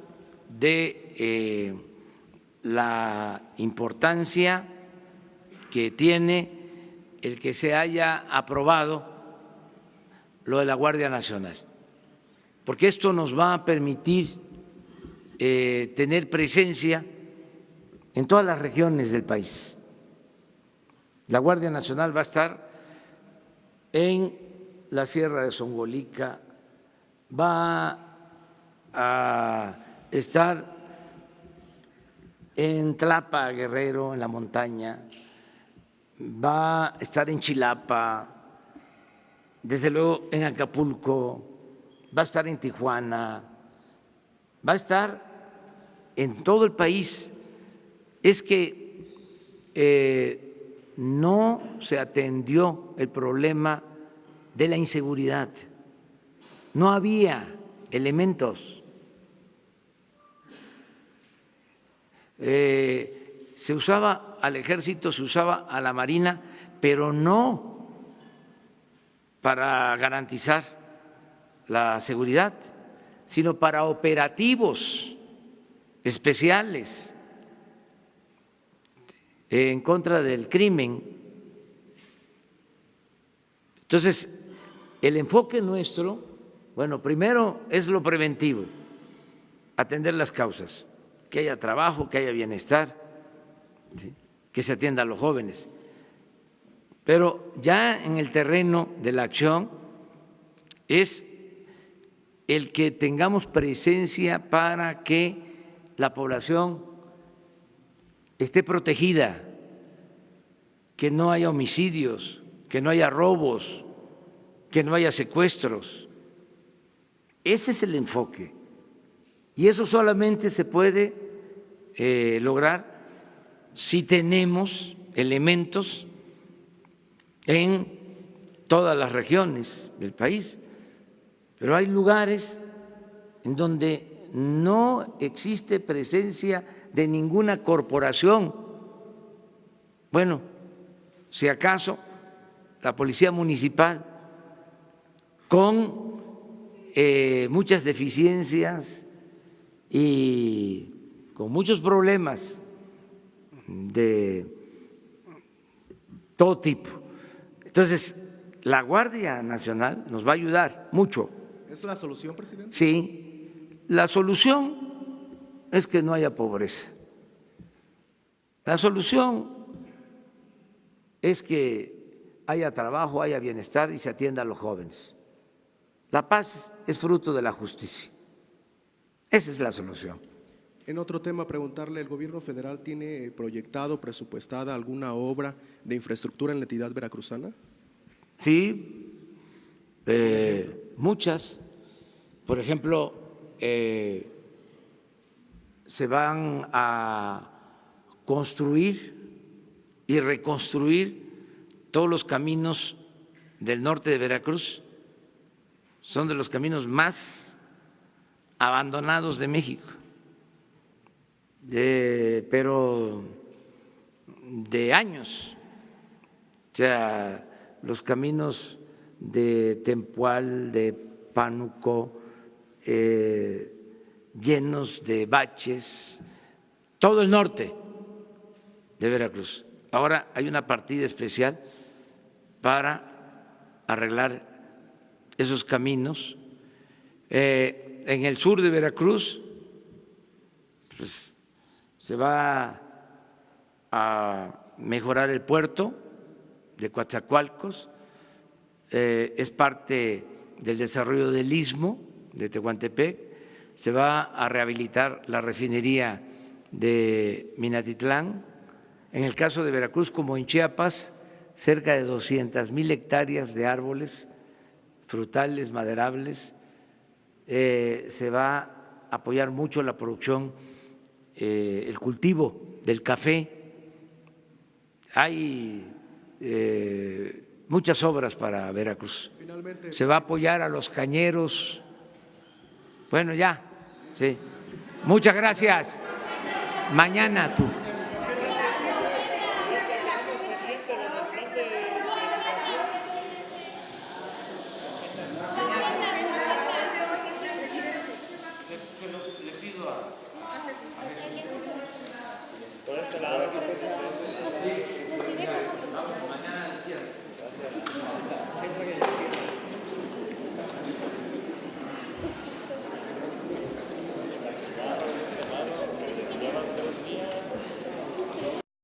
de la importancia que tiene el que se haya aprobado lo de la Guardia Nacional, porque esto nos va a permitir tener presencia en todas las regiones del país. La Guardia Nacional va a estar en la Sierra de Songolica, va a estar en Tlapa, Guerrero, en la montaña, va a estar en Chilapa, desde luego en Acapulco, va a estar en Tijuana, va a estar en todo el país. Es que no se atendió el problema de la inseguridad, no había elementos. Se usaba al ejército, se usaba a la marina, pero no para garantizar la seguridad, sino para operativos especiales en contra del crimen. Entonces, el enfoque nuestro, bueno, primero es lo preventivo, atender las causas, que haya trabajo, que haya bienestar, ¿sí?, que se atienda a los jóvenes. Pero ya en el terreno de la acción es el que tengamos presencia para que la población esté protegida, que no haya homicidios, que no haya robos, que no haya secuestros. Ese es el enfoque. Y eso solamente se puede lograr si tenemos elementos en todas las regiones del país. Pero hay lugares en donde no existe presencia de ninguna corporación. Bueno, si acaso la Policía Municipal, con muchas deficiencias y con muchos problemas de todo tipo. Entonces, la Guardia Nacional nos va a ayudar mucho. ¿Es la solución, presidente? Sí, la solución es que no haya pobreza. La solución es que haya trabajo, haya bienestar y se atienda a los jóvenes. La paz es fruto de la justicia. Esa es la solución. En otro tema, preguntarle, ¿el gobierno federal tiene proyectado, presupuestada alguna obra de infraestructura en la entidad veracruzana? Sí, muchas. Por ejemplo, se van a construir y reconstruir todos los caminos del norte de Veracruz. Son de los caminos más abandonados de México, pero de años. O sea, los caminos de Tempual, de Pánuco, llenos de baches, todo el norte de Veracruz. Ahora hay una partida especial para arreglar esos caminos. En el sur de Veracruz, pues, se va a mejorar el puerto de Coatzacoalcos, es parte del desarrollo del istmo de Tehuantepec, se va a rehabilitar la refinería de Minatitlán. En el caso de Veracruz, como en Chiapas, cerca de 200,000 hectáreas de árboles frutales, maderables. Se va a apoyar mucho la producción, el cultivo del café. Hay muchas obras para Veracruz. Finalmente, se va a apoyar a los cañeros. Bueno, ya, sí. Muchas gracias. Mañana tú. Le pido a... Por este lado.